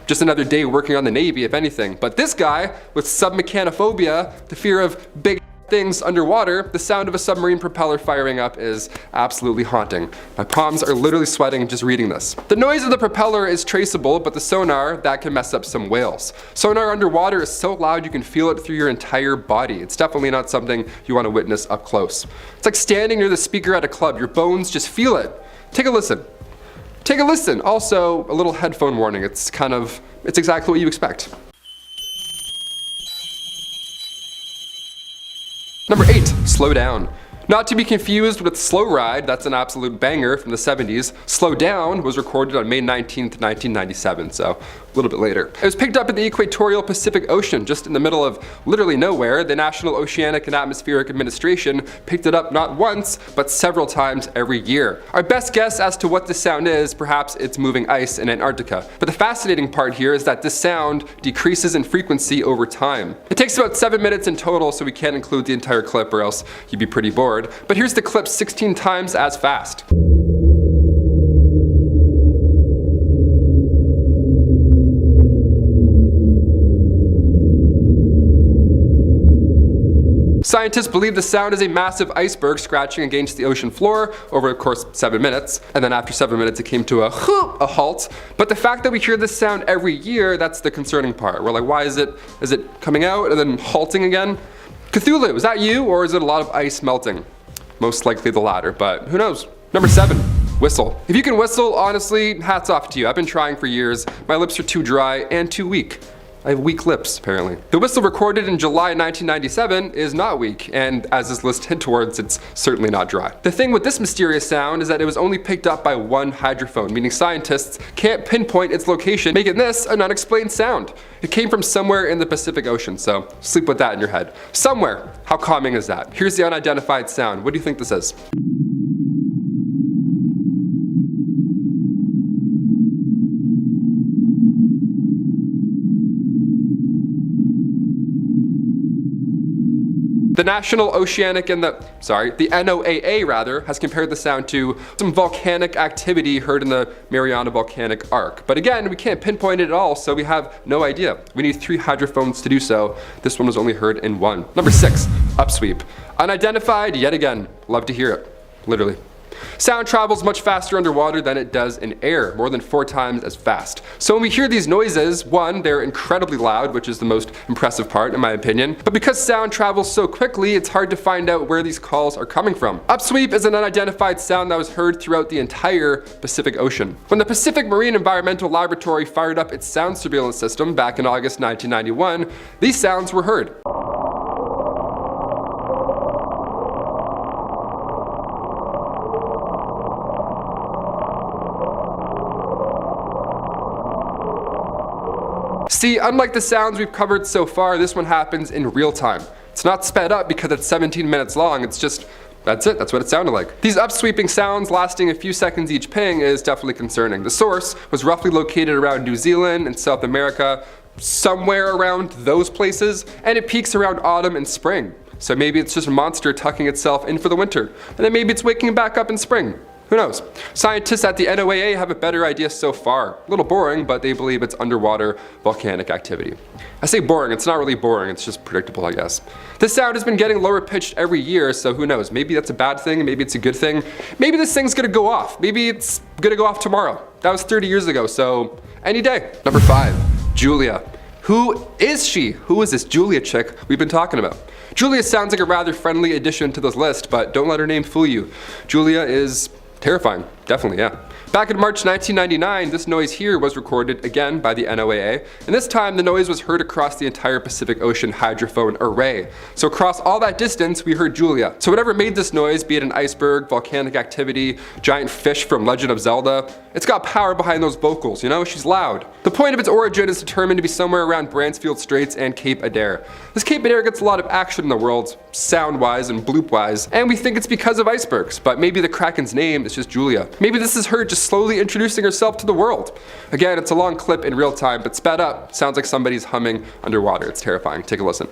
Just another day working on the Navy, if anything. But this guy, with submechanophobia, the fear of big things underwater, the sound of a submarine propeller firing up is absolutely haunting. My palms are literally sweating just reading this. The noise of the propeller is traceable, but the sonar, that can mess up some whales. Sonar underwater is so loud you can feel it through your entire body. It's definitely not something you want to witness up close. It's like standing near the speaker at a club. Your bones just feel it. Take a listen. Take a listen. Also, a little headphone warning. It's exactly what you expect. Number 8, slow down. Not to be confused with Slow Ride, that's an absolute banger from the 70s. Slow Down was recorded on May 19th, 1997, so a little bit later. It was picked up in the equatorial Pacific Ocean, just in the middle of literally nowhere. The National Oceanic and Atmospheric Administration picked it up not once, but several times every year. Our best guess as to what this sound is, perhaps it's moving ice in Antarctica. But the fascinating part here is that this sound decreases in frequency over time. It takes about 7 minutes in total, so we can't include the entire clip or else you'd be pretty bored. But here's the clip 16 times as fast. Scientists believe the sound is a massive iceberg scratching against the ocean floor over, of course, 7 minutes. And then after 7 minutes, it came to a halt. But the fact that we hear this sound every year, that's the concerning part. We're like, why is it coming out and then halting again? Cthulhu, is that you, or is it a lot of ice melting? Most likely the latter, but who knows? Number 7, whistle. If you can whistle, honestly, hats off to you. I've been trying for years. My lips are too dry and too weak. I have weak lips, apparently. The whistle recorded in July 1997 is not weak, and as this list hints towards, it's certainly not dry. The thing with this mysterious sound is that it was only picked up by one hydrophone, meaning scientists can't pinpoint its location, making this an unexplained sound. It came from somewhere in the Pacific Ocean, so sleep with that in your head. Somewhere. How calming is that? Here's the unidentified sound. What do you think this is? The National Oceanic and the NOAA rather, has compared the sound to some volcanic activity heard in the Mariana Volcanic Arc. But again, we can't pinpoint it at all, so we have no idea. We need 3 hydrophones to do so. This one was only heard in 1. Number 6, upsweep. Unidentified yet again. Love to hear it, literally. Sound travels much faster underwater than it does in air, more than 4 times as fast. So when we hear these noises, 1, they're incredibly loud, which is the most impressive part in my opinion. But because sound travels so quickly, it's hard to find out where these calls are coming from. Upsweep is an unidentified sound that was heard throughout the entire Pacific Ocean. When the Pacific Marine Environmental Laboratory fired up its sound surveillance system back in August 1991, these sounds were heard. See, unlike the sounds we've covered so far, this one happens in real time. It's not sped up because it's 17 minutes long, it's just, that's it, that's what it sounded like. These upsweeping sounds lasting a few seconds each ping is definitely concerning. The source was roughly located around New Zealand and South America, somewhere around those places, and it peaks around autumn and spring. So maybe it's just a monster tucking itself in for the winter, and then maybe it's waking back up in spring. Who knows? Scientists at the NOAA have a better idea so far. A little boring, but they believe it's underwater volcanic activity. I say boring, it's not really boring, it's just predictable, I guess. This sound has been getting lower pitched every year, so who knows? Maybe that's a bad thing, maybe it's a good thing. Maybe this thing's gonna go off. Maybe it's gonna go off tomorrow. That was 30 years ago, so any day. Number 5, Julia. Who is she? Who is this Julia chick we've been talking about? Julia sounds like a rather friendly addition to this list, but don't let her name fool you. Julia is terrifying, definitely, yeah. Back in March 1999, this noise here was recorded again by the NOAA, and this time the noise was heard across the entire Pacific Ocean hydrophone array. So across all that distance, we heard Julia. So whatever made this noise, be it an iceberg, volcanic activity, giant fish from Legend of Zelda, it's got power behind those vocals, you know? She's loud. The point of its origin is determined to be somewhere around Bransfield Straits and Cape Adare. This Cape Adare gets a lot of action in the world, sound-wise and bloop-wise, and we think it's because of icebergs, but maybe the Kraken's name is just Julia. Maybe this is her just slowly introducing herself to the world. Again, it's a long clip in real time, but sped up, sounds like somebody's humming underwater. It's terrifying. Take a listen.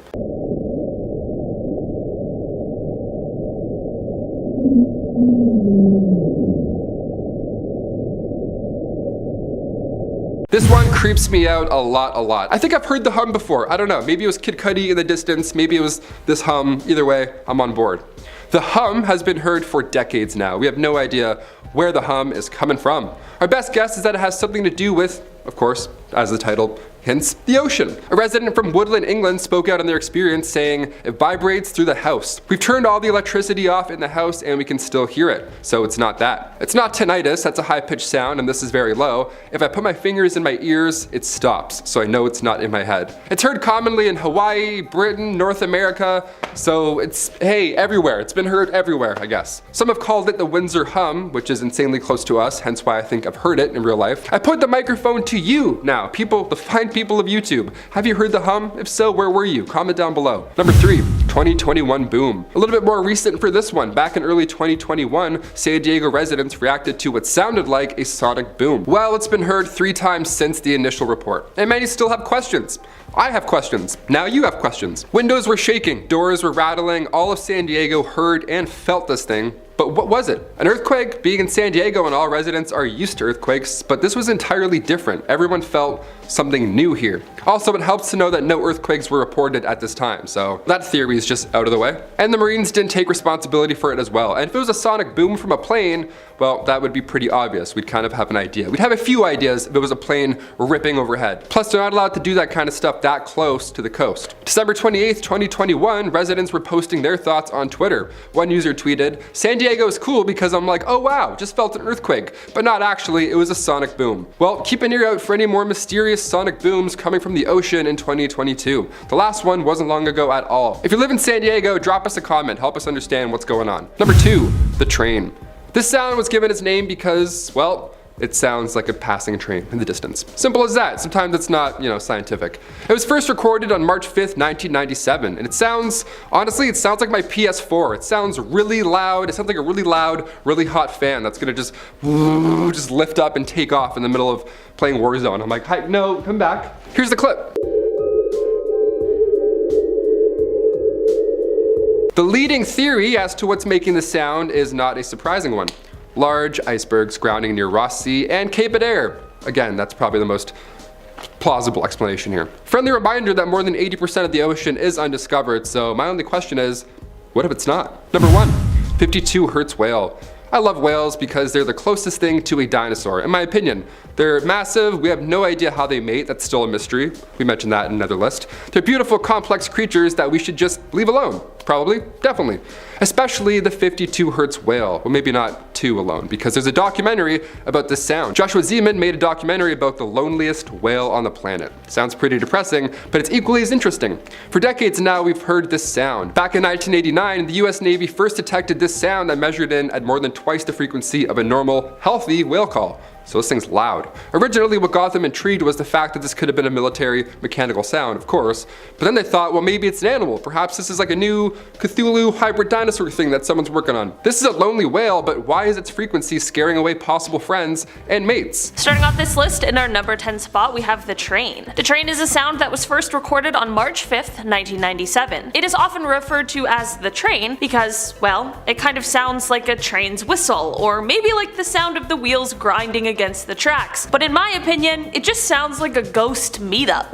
This one creeps me out a lot. I think I've heard the hum before. I don't know. Maybe it was Kid Cudi in the distance. Maybe it was this hum. Either way, I'm on board. The hum has been heard for decades now. We have no idea where the hum is coming from. Our best guess is that it has something to do with, of course, as the title hints, the ocean. A resident from Woodland, England spoke out on their experience saying, it vibrates through the house. We've turned all the electricity off in the house and we can still hear it. So it's not that. It's not tinnitus, that's a high-pitched sound and this is very low. If I put my fingers in my ears, it stops, so I know it's not in my head. It's heard commonly in Hawaii, Britain, North America, so it's, hey, everywhere. It's been heard everywhere, I guess. Some have called it the Windsor hum, which is insanely close to us, hence why I think I've heard it in real life. I put the microphone to you now, people, the fine people of YouTube. Have you heard the hum? If so, where were you? Comment down below. Number 3, 2021 boom. A little bit more recent for this one. Back in early 2021, San Diego residents reacted to what sounded like a sonic boom. Well, it's been heard 3 times since the initial report, and many still have questions. I have questions. Now you have questions. Windows were shaking, doors were rattling, all of San Diego heard and felt this thing. But what was it? An earthquake? Being in San Diego and all residents are used to earthquakes, but this was entirely different. Everyone felt something new here. Also, it helps to know that no earthquakes were reported at this time, so that theory is just out of the way. And the Marines didn't take responsibility for it as well. And if it was a sonic boom from a plane, well, that would be pretty obvious. We'd kind of have an idea. We'd have a few ideas if it was a plane ripping overhead. Plus, they're not allowed to do that kind of stuff that close to the coast. December 28th, 2021, residents were posting their thoughts on Twitter. One user tweeted, "San Diego is cool because I'm like, oh wow, just felt an earthquake, but not actually, it was a sonic boom." Well, keep an ear out for any more mysterious sonic booms coming from the ocean in 2022. The last one wasn't long ago at all. If you live in San Diego, drop us a comment, help us understand what's going on. Number 2, the train. This sound was given its name because, well, it sounds like a passing train in the distance. Simple as that. Sometimes it's not, scientific. It was first recorded on March 5th, 1997, and it sounds like my PS4. It sounds really loud. It sounds like a really loud, really hot fan that's gonna just lift up and take off in the middle of playing Warzone. I'm like, hi, no, come back. Here's the clip. The leading theory as to what's making the sound is not a surprising one. Large icebergs grounding near Ross Sea and Cape Adare. Again, that's probably the most plausible explanation here. Friendly reminder that more than 80% of the ocean is undiscovered, so my only question is, what if it's not? Number 1, 52 Hertz whale. I love whales because they're the closest thing to a dinosaur, in my opinion. They're massive, we have no idea how they mate, that's still a mystery. We mentioned that in another list. They're beautiful, complex creatures that we should just leave alone. Probably, definitely. Especially the 52 Hertz whale. Well, maybe not 2 alone, because there's a documentary about this sound. Joshua Zeman made a documentary about the loneliest whale on the planet. Sounds pretty depressing, but it's equally as interesting. For decades now, we've heard this sound. Back in 1989, the US Navy first detected this sound that measured in at more than twice the frequency of a normal, healthy whale call. So this thing's loud. Originally, what got them intrigued was the fact that this could have been a military mechanical sound, of course. But then they thought, well, maybe it's an animal. Perhaps this is like a new Cthulhu hybrid dinosaur thing that someone's working on. This is a lonely whale, but why is its frequency scaring away possible friends and mates? Starting off this list, in our number 10 spot, we have the train. The train is a sound that was first recorded on March 5th, 1997. It is often referred to as the train because, well, it kind of sounds like a train's whistle, or maybe like the sound of the wheels grinding against the tracks, but in my opinion, it just sounds like a ghost meetup.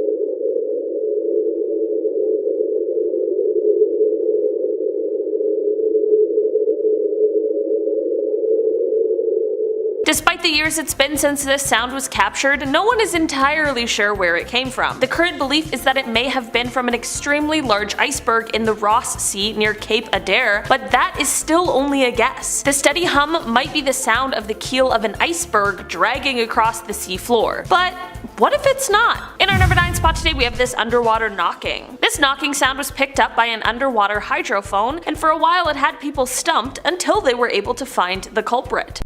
Despite the years it's been since this sound was captured, no one is entirely sure where it came from. The current belief is that it may have been from an extremely large iceberg in the Ross Sea near Cape Adare, but that is still only a guess. The steady hum might be the sound of the keel of an iceberg dragging across the sea floor. But what if it's not? In our number 9 spot today, we have this underwater knocking. This knocking sound was picked up by an underwater hydrophone, and for a while it had people stumped until they were able to find the culprit.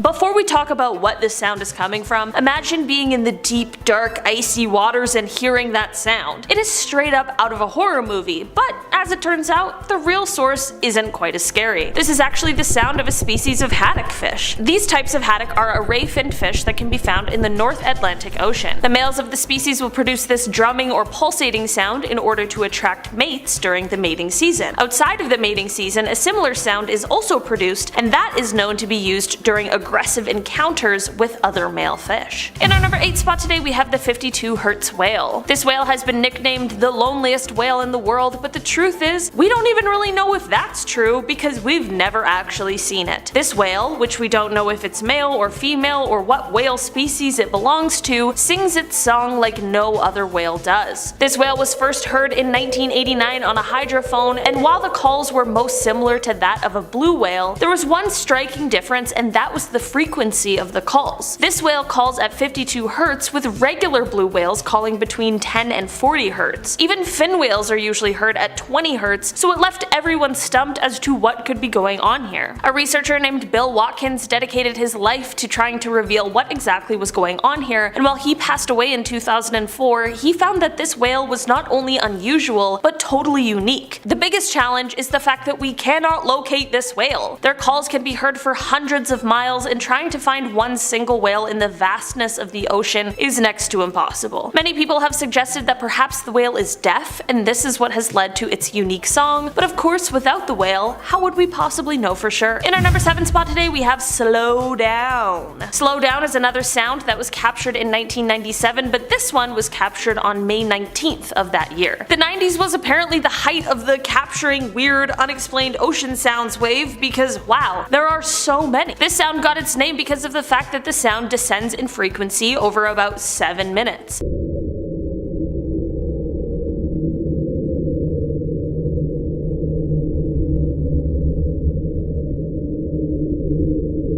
Before we talk about what this sound is coming from, imagine being in the deep, dark, icy waters and hearing that sound. It is straight up out of a horror movie, but as it turns out, the real source isn't quite as scary. This is actually the sound of a species of haddock fish. These types of haddock are a ray-finned fish that can be found in the North Atlantic Ocean. The males of the species will produce this drumming or pulsating sound in order to attract mates during the mating season. Outside of the mating season, a similar sound is also produced, and that is known to be used during aggressive encounters with other male fish. In our number 8 spot today, we have the 52 Hertz whale. This whale has been nicknamed the loneliest whale in the world, but the truth is, we don't even really know if that's true because we've never actually seen it. This whale, which we don't know if it's male or female or what whale species it belongs to, sings its song like no other whale does. This whale was first heard in 1989 on a hydrophone, and while the calls were most similar to that of a blue whale, there was one striking difference, and that was the frequency of the calls. This whale calls at 52 Hertz, with regular blue whales calling between 10 and 40 Hertz. Even fin whales are usually heard at 20 Hertz, so it left everyone stumped as to what could be going on here. A researcher named Bill Watkins dedicated his life to trying to reveal what exactly was going on here, and while he passed away in 2004, he found that this whale was not only unusual, but totally unique. The biggest challenge is the fact that we cannot locate this whale. Their calls can be heard for hundreds of miles and trying to find one single whale in the vastness of the ocean is next to impossible. Many people have suggested that perhaps the whale is deaf, and this is what has led to its unique song, but of course without the whale, how would we possibly know for sure? In our number 7 spot today we have Slow Down. Slow Down is another sound that was captured in 1997, but this one was captured on May 19th of that year. The 90s was apparently the height of the capturing weird, unexplained ocean sounds wave because wow, there are so many. This sound got its name because of the fact that the sound descends in frequency over about 7 minutes.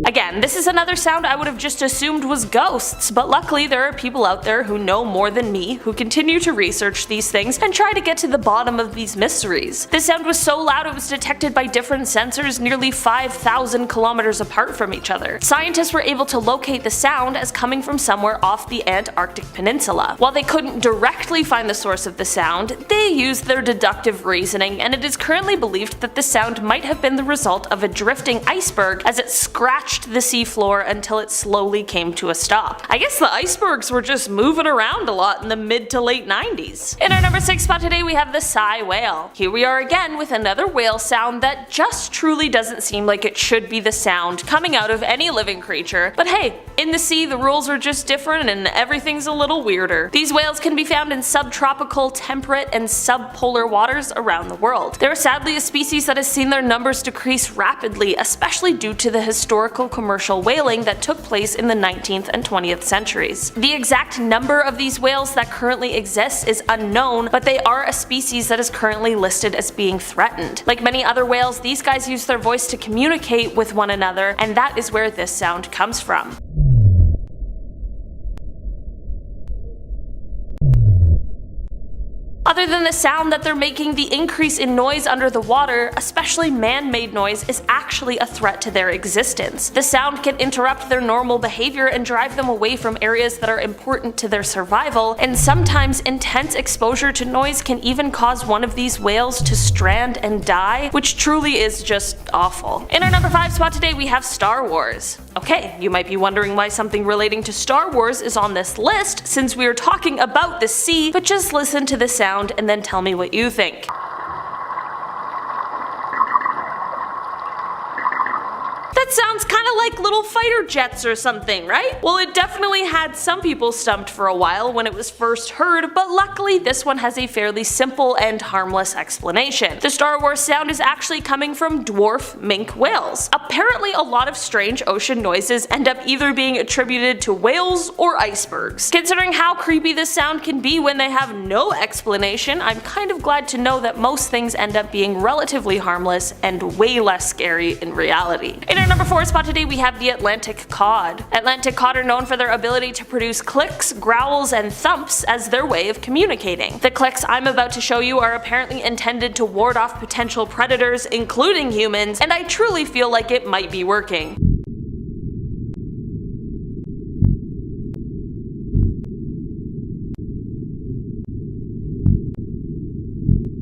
Again, this is another sound I would have just assumed was ghosts, but luckily there are people out there who know more than me who continue to research these things and try to get to the bottom of these mysteries. This sound was so loud it was detected by different sensors nearly 5,000 kilometers apart from each other. Scientists were able to locate the sound as coming from somewhere off the Antarctic Peninsula. While they couldn't directly find the source of the sound, they used their deductive reasoning, and it is currently believed that the sound might have been the result of a drifting iceberg as it scratched the seafloor until it slowly came to a stop. I guess the icebergs were just moving around a lot in the mid to late 90s. In our number 6 spot today we have the Sigh whale. Here we are again with another whale sound that just truly doesn't seem like it should be the sound coming out of any living creature, but hey, in the sea the rules are just different and everything's a little weirder. These whales can be found in subtropical, temperate, and subpolar waters around the world. They're sadly a species that has seen their numbers decrease rapidly, especially due to the historical commercial whaling that took place in the 19th and 20th centuries. The exact number of these whales that currently exist is unknown, but they are a species that is currently listed as being threatened. Like many other whales, these guys use their voice to communicate with one another, and that is where this sound comes from. Other than the sound that they're making, the increase in noise under the water, especially man-made noise, is actually a threat to their existence. The sound can interrupt their normal behavior and drive them away from areas that are important to their survival, and sometimes intense exposure to noise can even cause one of these whales to strand and die, which truly is just awful. In our number 5 spot today we have Star Wars. Okay, you might be wondering why something relating to Star Wars is on this list since we are talking about the sea, but just listen to the sound and then tell me what you think. That sounds kinda like little fighter jets or something, right? Well, it definitely had some people stumped for a while when it was first heard, but luckily this one has a fairly simple and harmless explanation. The Star Wars sound is actually coming from dwarf minke whales. Apparently a lot of strange ocean noises end up either being attributed to whales or icebergs. Considering how creepy this sound can be when they have no explanation, I'm kind of glad to know that most things end up being relatively harmless and way less scary in reality. In our number 4 spot today we have the Atlantic cod. Atlantic cod are known for their ability to produce clicks, growls, and thumps as their way of communicating. The clicks I'm about to show you are apparently intended to ward off potential predators, including humans, and I truly feel like it might be working.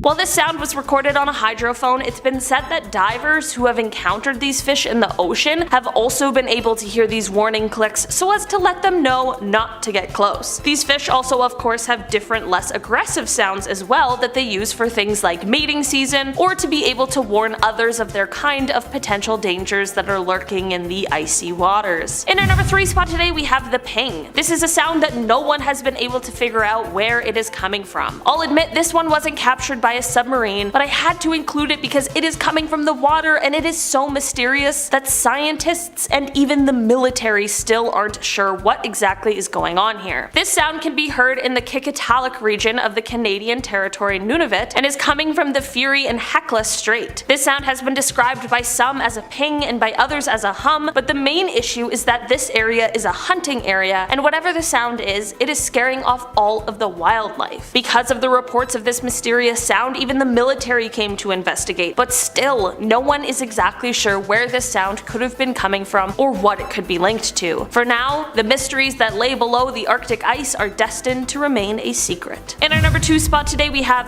While this sound was recorded on a hydrophone, it's been said that divers who have encountered these fish in the ocean have also been able to hear these warning clicks so as to let them know not to get close. These fish also of course have different less aggressive sounds as well that they use for things like mating season or to be able to warn others of their kind of potential dangers that are lurking in the icy waters. In our number 3 spot today we have the ping. This is a sound that no one has been able to figure out where it is coming from. I'll admit this one wasn't captured by a submarine, but I had to include it because it is coming from the water and it is so mysterious that scientists and even the military still aren't sure what exactly is going on here. This sound can be heard in the Kikitalik region of the Canadian territory Nunavut and is coming from the Fury and Hecla Strait. This sound has been described by some as a ping and by others as a hum, but the main issue is that this area is a hunting area, and whatever the sound is, it is scaring off all of the wildlife. Because of the reports of this mysterious sound, sound even the military came to investigate, but still, no one is exactly sure where this sound could have been coming from or what it could be linked to. For now, the mysteries that lay below the Arctic ice are destined to remain a secret. In our number 2 spot today we have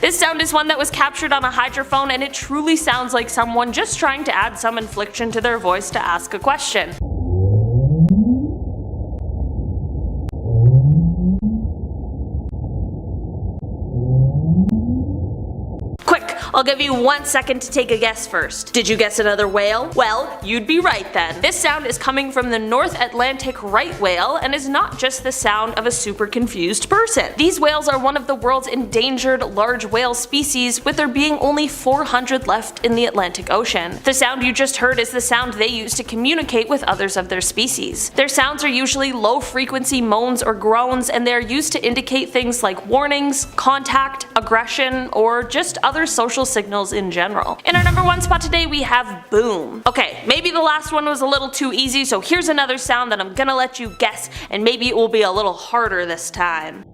This sound is one that was captured on a hydrophone, and it truly sounds like someone just trying to add some inflection to their voice to ask a question. I'll give you 1 second to take a guess first. Did you guess another whale? Well, you'd be right then. This sound is coming from the North Atlantic right whale and is not just the sound of a super confused person. These whales are one of the world's endangered large whale species, with there being only 400 left in the Atlantic Ocean. The sound you just heard is the sound they use to communicate with others of their species. Their sounds are usually low frequency moans or groans, and they are used to indicate things like warnings, contact, aggression, or just other social signals in general. In our number 1 spot today we have boom. Okay, maybe the last one was a little too easy, so here's another sound that I'm gonna let you guess, and maybe it will be a little harder this time.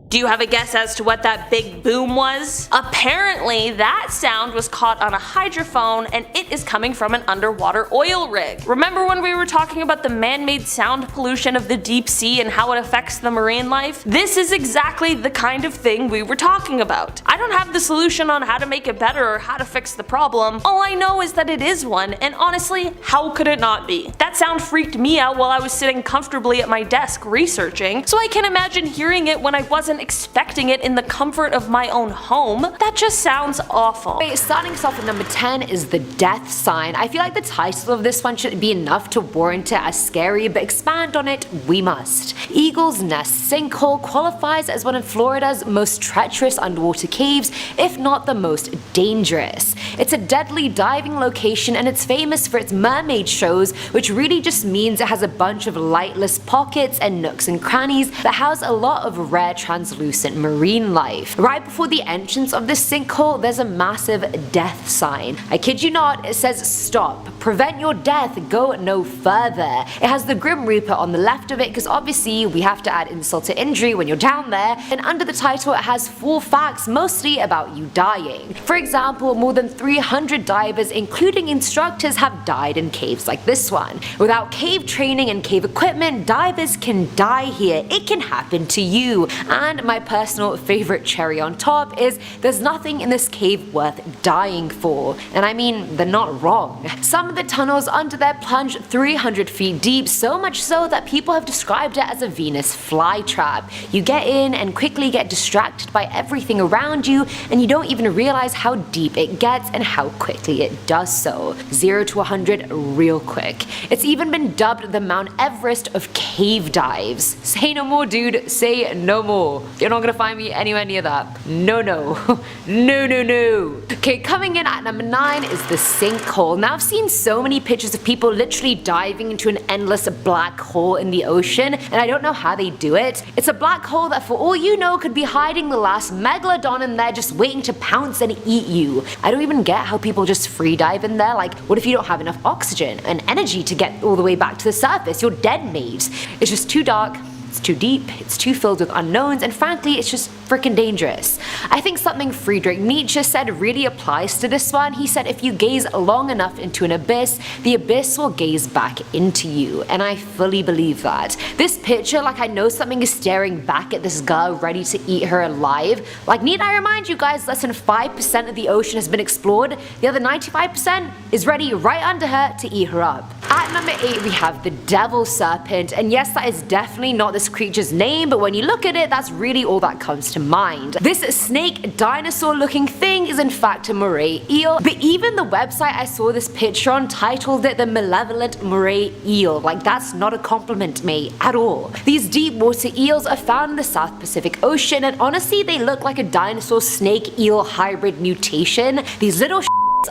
Do you have a guess as to what that big boom was? Apparently, that sound was caught on a hydrophone, and it is coming from an underwater oil rig. Remember when we were talking about the man-made sound pollution of the deep sea and how it affects the marine life? This is exactly the kind of thing we were talking about. I don't have the solution on how to make it better or how to fix the problem. All I know is that it is one, and honestly, how could it not be? That sound freaked me out while I was sitting comfortably at my desk researching, so I can imagine hearing it when I wasn't expecting it in the comfort of my own home. That just sounds awful. Okay, starting us off at number 10 is the death sign. I feel like the title of this one should be enough to warrant it as scary, but expand on it we must. Eagle's Nest Sinkhole qualifies as one of Florida's most treacherous underwater caves, if not the most dangerous. It's a deadly diving location, and it's famous for its mermaid shows, which really just means it has a bunch of lightless pockets and nooks and crannies that house a lot of rare translucent marine life. Right before the entrance of this sinkhole, there's a massive death sign. I kid you not, it says stop, prevent your death, go no further. It has the Grim Reaper on the left of it, because obviously we have to add insult to injury when you're down there, and under the title it has 4 facts mostly about you dying. For example, more than 300 divers, including instructors, have died in caves like this one. Without cave training and cave equipment, divers can die here. It can happen to you. And my personal favorite cherry on top is there's nothing in this cave worth dying for. And I mean, they're not wrong. Some of the tunnels under there plunge 300 feet deep, so much so that people have described it as a Venus flytrap. You get in and quickly get distracted by everything around you, and you don't even realize how deep it gets and how quickly it does so. 0 to 100 real quick. It's even been dubbed the Mount Everest of cave dives. Say no more, dude. Say no more. You're not gonna find me anywhere near that. No, no. No, no, no. Okay, coming in at number 9 is the sinkhole. Now, I've seen so many pictures of people literally diving into an endless black hole in the ocean, and I don't know how they do it. It's a black hole that, for all you know, could be hiding the last megalodon in there just waiting to pounce and eat you. I don't even get how people just free dive in there. Like, what if you don't have enough oxygen and energy to get all the way back to the surface? You're dead, mate. It's just too dark. It's too deep, it's too filled with unknowns, and frankly, it's just freaking dangerous. I think something Friedrich Nietzsche said really applies to this one. He said if you gaze long enough into an abyss, the abyss will gaze back into you, and I fully believe that. This picture, like I know something is staring back at this girl ready to eat her alive. Like, need I remind you guys, less than 5% of the ocean has been explored, the other 95% is ready right under her to eat her up. At number 8 we have the devil serpent, and yes, that is definitely not this creature's name, but when you look at it, that's really all that comes to mind. This snake dinosaur looking thing is in fact a moray eel, but even the website I saw this picture on titled it the malevolent moray eel. Like, that's not a compliment, mate, at all. These deep water eels are found in the South Pacific Ocean, and honestly they look like a dinosaur snake eel hybrid mutation. These little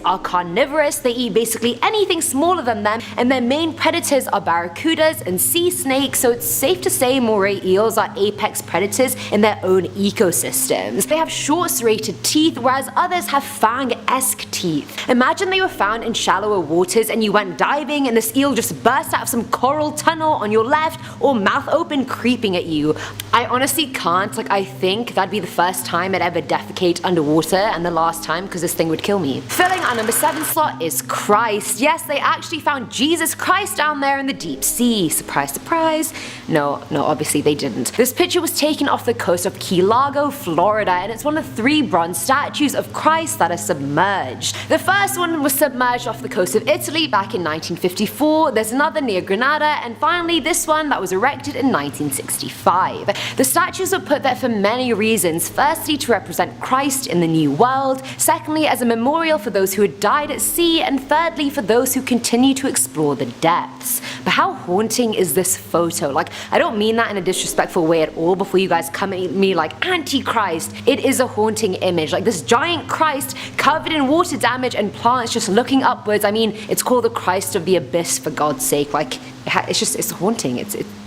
are carnivorous. They eat basically anything smaller than them, and their main predators are barracudas and sea snakes, so it's safe to say moray eels are apex predators in their own ecosystems. They have short serrated teeth, whereas others have fang eel-esque teeth. Imagine they were found in shallower waters and you went diving and this eel just burst out of some coral tunnel on your left, or mouth open creeping at you. I honestly can't, I think that'd be the first time I'd ever defecate underwater and the last time, because this thing would kill me. Filling our number 7 slot is Christ. Yes, they actually found Jesus Christ down there in the deep sea. Surprise, surprise. No, obviously they didn't. This picture was taken off the coast of Key Largo, Florida, and it's one of 3 bronze statues of Christ that are submerged. The first one was submerged off the coast of Italy back in 1954, there's another near Grenada, and finally this one that was erected in 1965. The statues were put there for many reasons. Firstly, to represent Christ in the New World, secondly as a memorial for those who had died at sea, and thirdly for those who continue to explore the depths. But how haunting is this photo? I don't mean that in a disrespectful way at all before you guys come at me like Antichrist. It is a haunting image, this giant Christ covered in water damage and plants just looking upwards. I mean, it's called the Christ of the Abyss, for God's sake. It's haunting.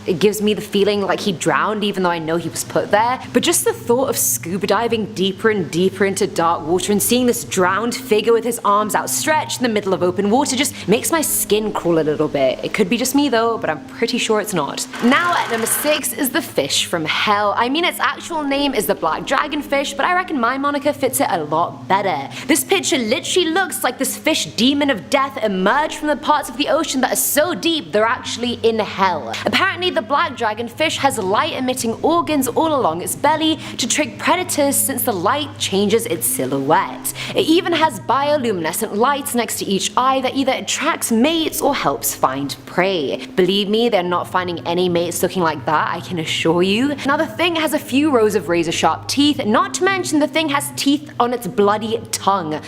It gives me the feeling like he drowned even though I know he was put there. But just the thought of scuba diving deeper and deeper into dark water and seeing this drowned figure with his arms outstretched in the middle of open water just makes my skin crawl a little bit. It could be just me though, but I'm pretty sure it's not. Now at number 6 is the fish from hell. I mean, its actual name is the black dragonfish, but I reckon my moniker fits it a lot better. This picture literally looks like this fish demon of death emerged from the parts of the ocean that are so deep they're actually in hell. Apparently the black dragonfish has light-emitting organs all along its belly to trick predators since the light changes its silhouette. It even has bioluminescent lights next to each eye that either attracts mates or helps find prey. Believe me, they're not finding any mates looking like that, I can assure you. Now the thing has a few rows of razor-sharp teeth, not to mention the thing has teeth on its bloody tongue.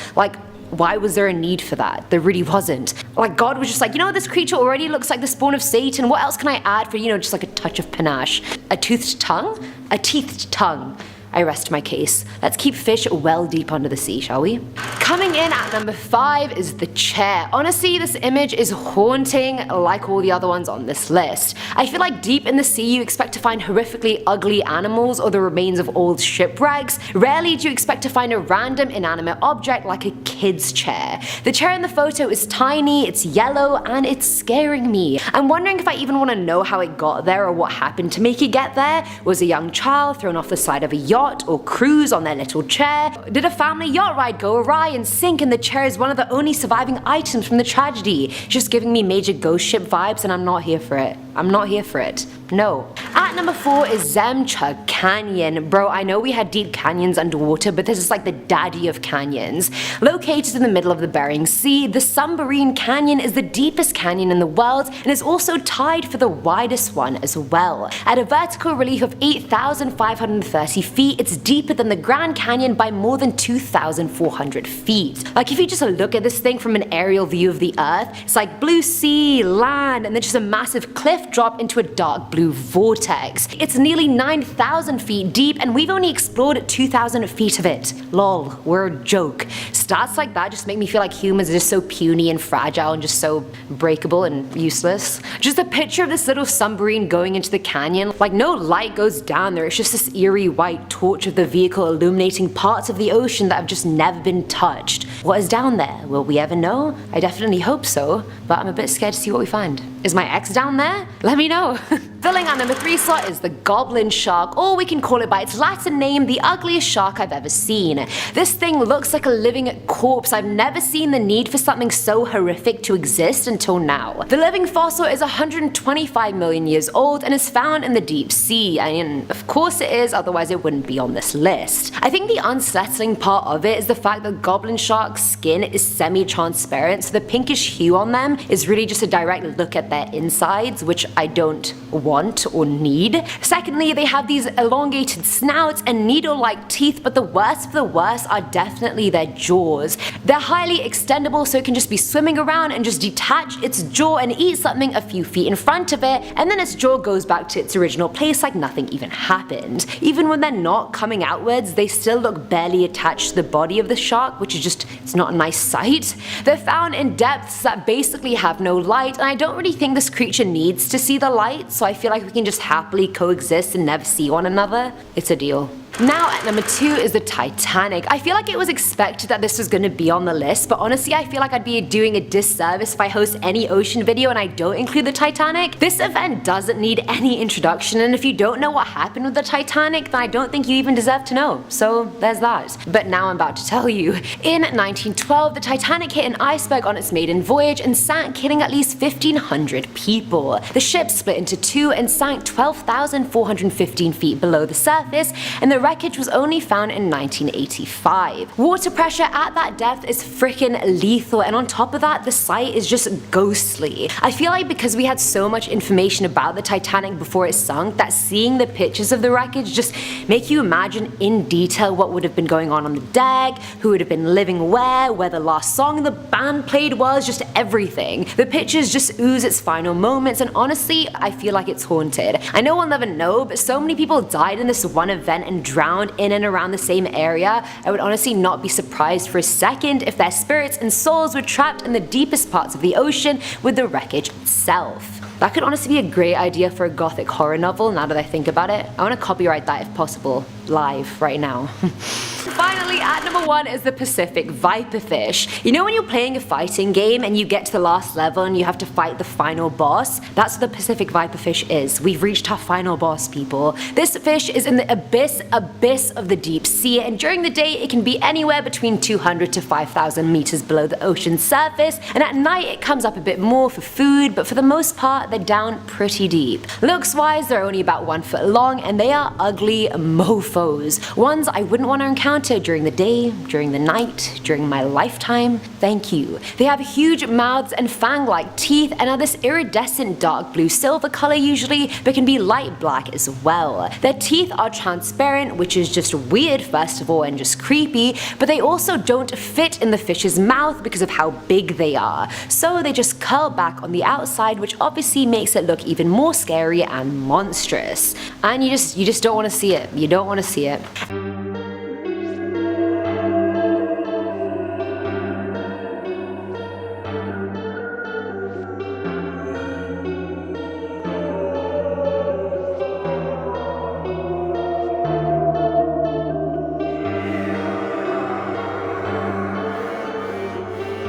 Why was there a need for that? There really wasn't. God was just this creature already looks like the spawn of Satan, what else can I add for, just a touch of panache? A toothed tongue? A teethed tongue. I rest my case. Let's keep fish well deep under the sea, shall we? Coming in at number 5 is the chair. Honestly, this image is haunting like all the other ones on this list. I feel like deep in the sea you expect to find horrifically ugly animals or the remains of old shipwrecks. Rarely do you expect to find a random inanimate object like a kid's chair. The chair in the photo is tiny, it's yellow, and it's scaring me. I'm wondering if I even want to know how it got there or what happened to make it get there. Was a young child thrown off the side of a yacht or cruise on their little chair? Did a family yacht ride go awry and sink and the chair is one of the only surviving items from the tragedy? Just giving me major ghost ship vibes and I'm not here for it. I'm not here for it. No. At number 4 is Zemchug Canyon. Bro, I know we had deep canyons underwater, but this is the daddy of canyons. Located in the middle of the Bering Sea, the Submarine Canyon is the deepest canyon in the world and is also tied for the widest one as well. At a vertical relief of 8,530 feet, it's deeper than the Grand Canyon by more than 2,400 feet. If you just look at this thing from an aerial view of the earth, it's blue sea, land, and then just a massive cliff drop into a dark blue vortex. It's nearly 9,000 feet deep and we've only explored 2,000 feet of it. Lol, we're a joke. Stats like that just make me feel like humans are just so puny and fragile and just so breakable and useless. Just a picture of this little submarine going into the canyon, no light goes down there, it's just this eerie white torch of the vehicle illuminating parts of the ocean that have just never been touched. What is down there? Will we ever know? I definitely hope so, but I'm a bit scared to see what we find. Is my ex down there? Let me know. Filling our number 3 slot is the goblin shark, or we can call it by its Latin name, the ugliest shark I've ever seen. This thing looks like a living corpse. I've never seen the need for something so horrific to exist until now. The living fossil is 125 million years old and is found in the deep sea. I mean, of course it is, otherwise it wouldn't be on this list. I think the unsettling part of it is the fact that goblin shark's skin is semi-transparent, so the pinkish hue on them is really just a direct look at their insides, which I don't want or need. Secondly, they have these elongated snouts and needle-like teeth, but the worst of the worst are definitely their jaws. They're highly extendable, so it can just be swimming around and just detach its jaw and eat something a few feet in front of it, and then its jaw goes back to its original place like nothing even happened. Even when they're not coming outwards, they still look barely attached to the body of the shark, which is just, it's not a nice sight. They're found in depths that basically have no light, and I don't really think this creature needs to see the light, so I feel like we can just happily coexist and never see one another. It's a deal. Now at number 2 is the Titanic. I feel like it was expected that this was going to be on the list, but honestly I feel like I'd be doing a disservice if I host any ocean video and I don't include the Titanic. This event doesn't need any introduction, and if you don't know what happened with the Titanic, then I don't think you even deserve to know. So there's that. But now I'm about to tell you. In 1912, the Titanic hit an iceberg on its maiden voyage and sank, killing at least 1,500 people. The ship split into two and sank 12,415 feet below the surface, and the wreckage was only found in 1985. Water pressure at that depth is freaking lethal, and on top of that, the site is just ghostly. I feel like because we had so much information about the Titanic before it sunk, that seeing the pictures of the wreckage just make you imagine in detail what would have been going on the deck, who would have been living where the last song the band played was, just everything. The pictures just ooze its final moments, and honestly, I feel like it's haunted. I know we'll never know, but so many people died in this one event and drowned in and around the same area. I would honestly not be surprised for a second if their spirits and souls were trapped in the deepest parts of the ocean with the wreckage itself. That could honestly be a great idea for a gothic horror novel now that I think about it. I want to copyright that if possible, live, right now. Finally, at number 1 is the Pacific viperfish. You know when you're playing a fighting game and you get to the last level and you have to fight the final boss? That's what the Pacific viperfish is. We've reached our final boss, people. This fish is in the abyss of the deep sea, and during the day it can be anywhere between 200 to 5,000 meters below the ocean's surface, and at night it comes up a bit more for food, but for the most part they're down pretty deep. Looks wise, they're only about 1 foot long, and they are ugly mofos. Ones I wouldn't want to encounter during the day, during the night, during my lifetime. Thank you. They have huge mouths and fang-like teeth and are this iridescent dark blue silver color usually, but can be light black as well. Their teeth are transparent, which is just weird first of all and just creepy, but they also don't fit in the fish's mouth because of how big they are. So they just curl back on the outside, which obviously makes it look even more scary and monstrous. And you just don't want to see it. You don't want to see it.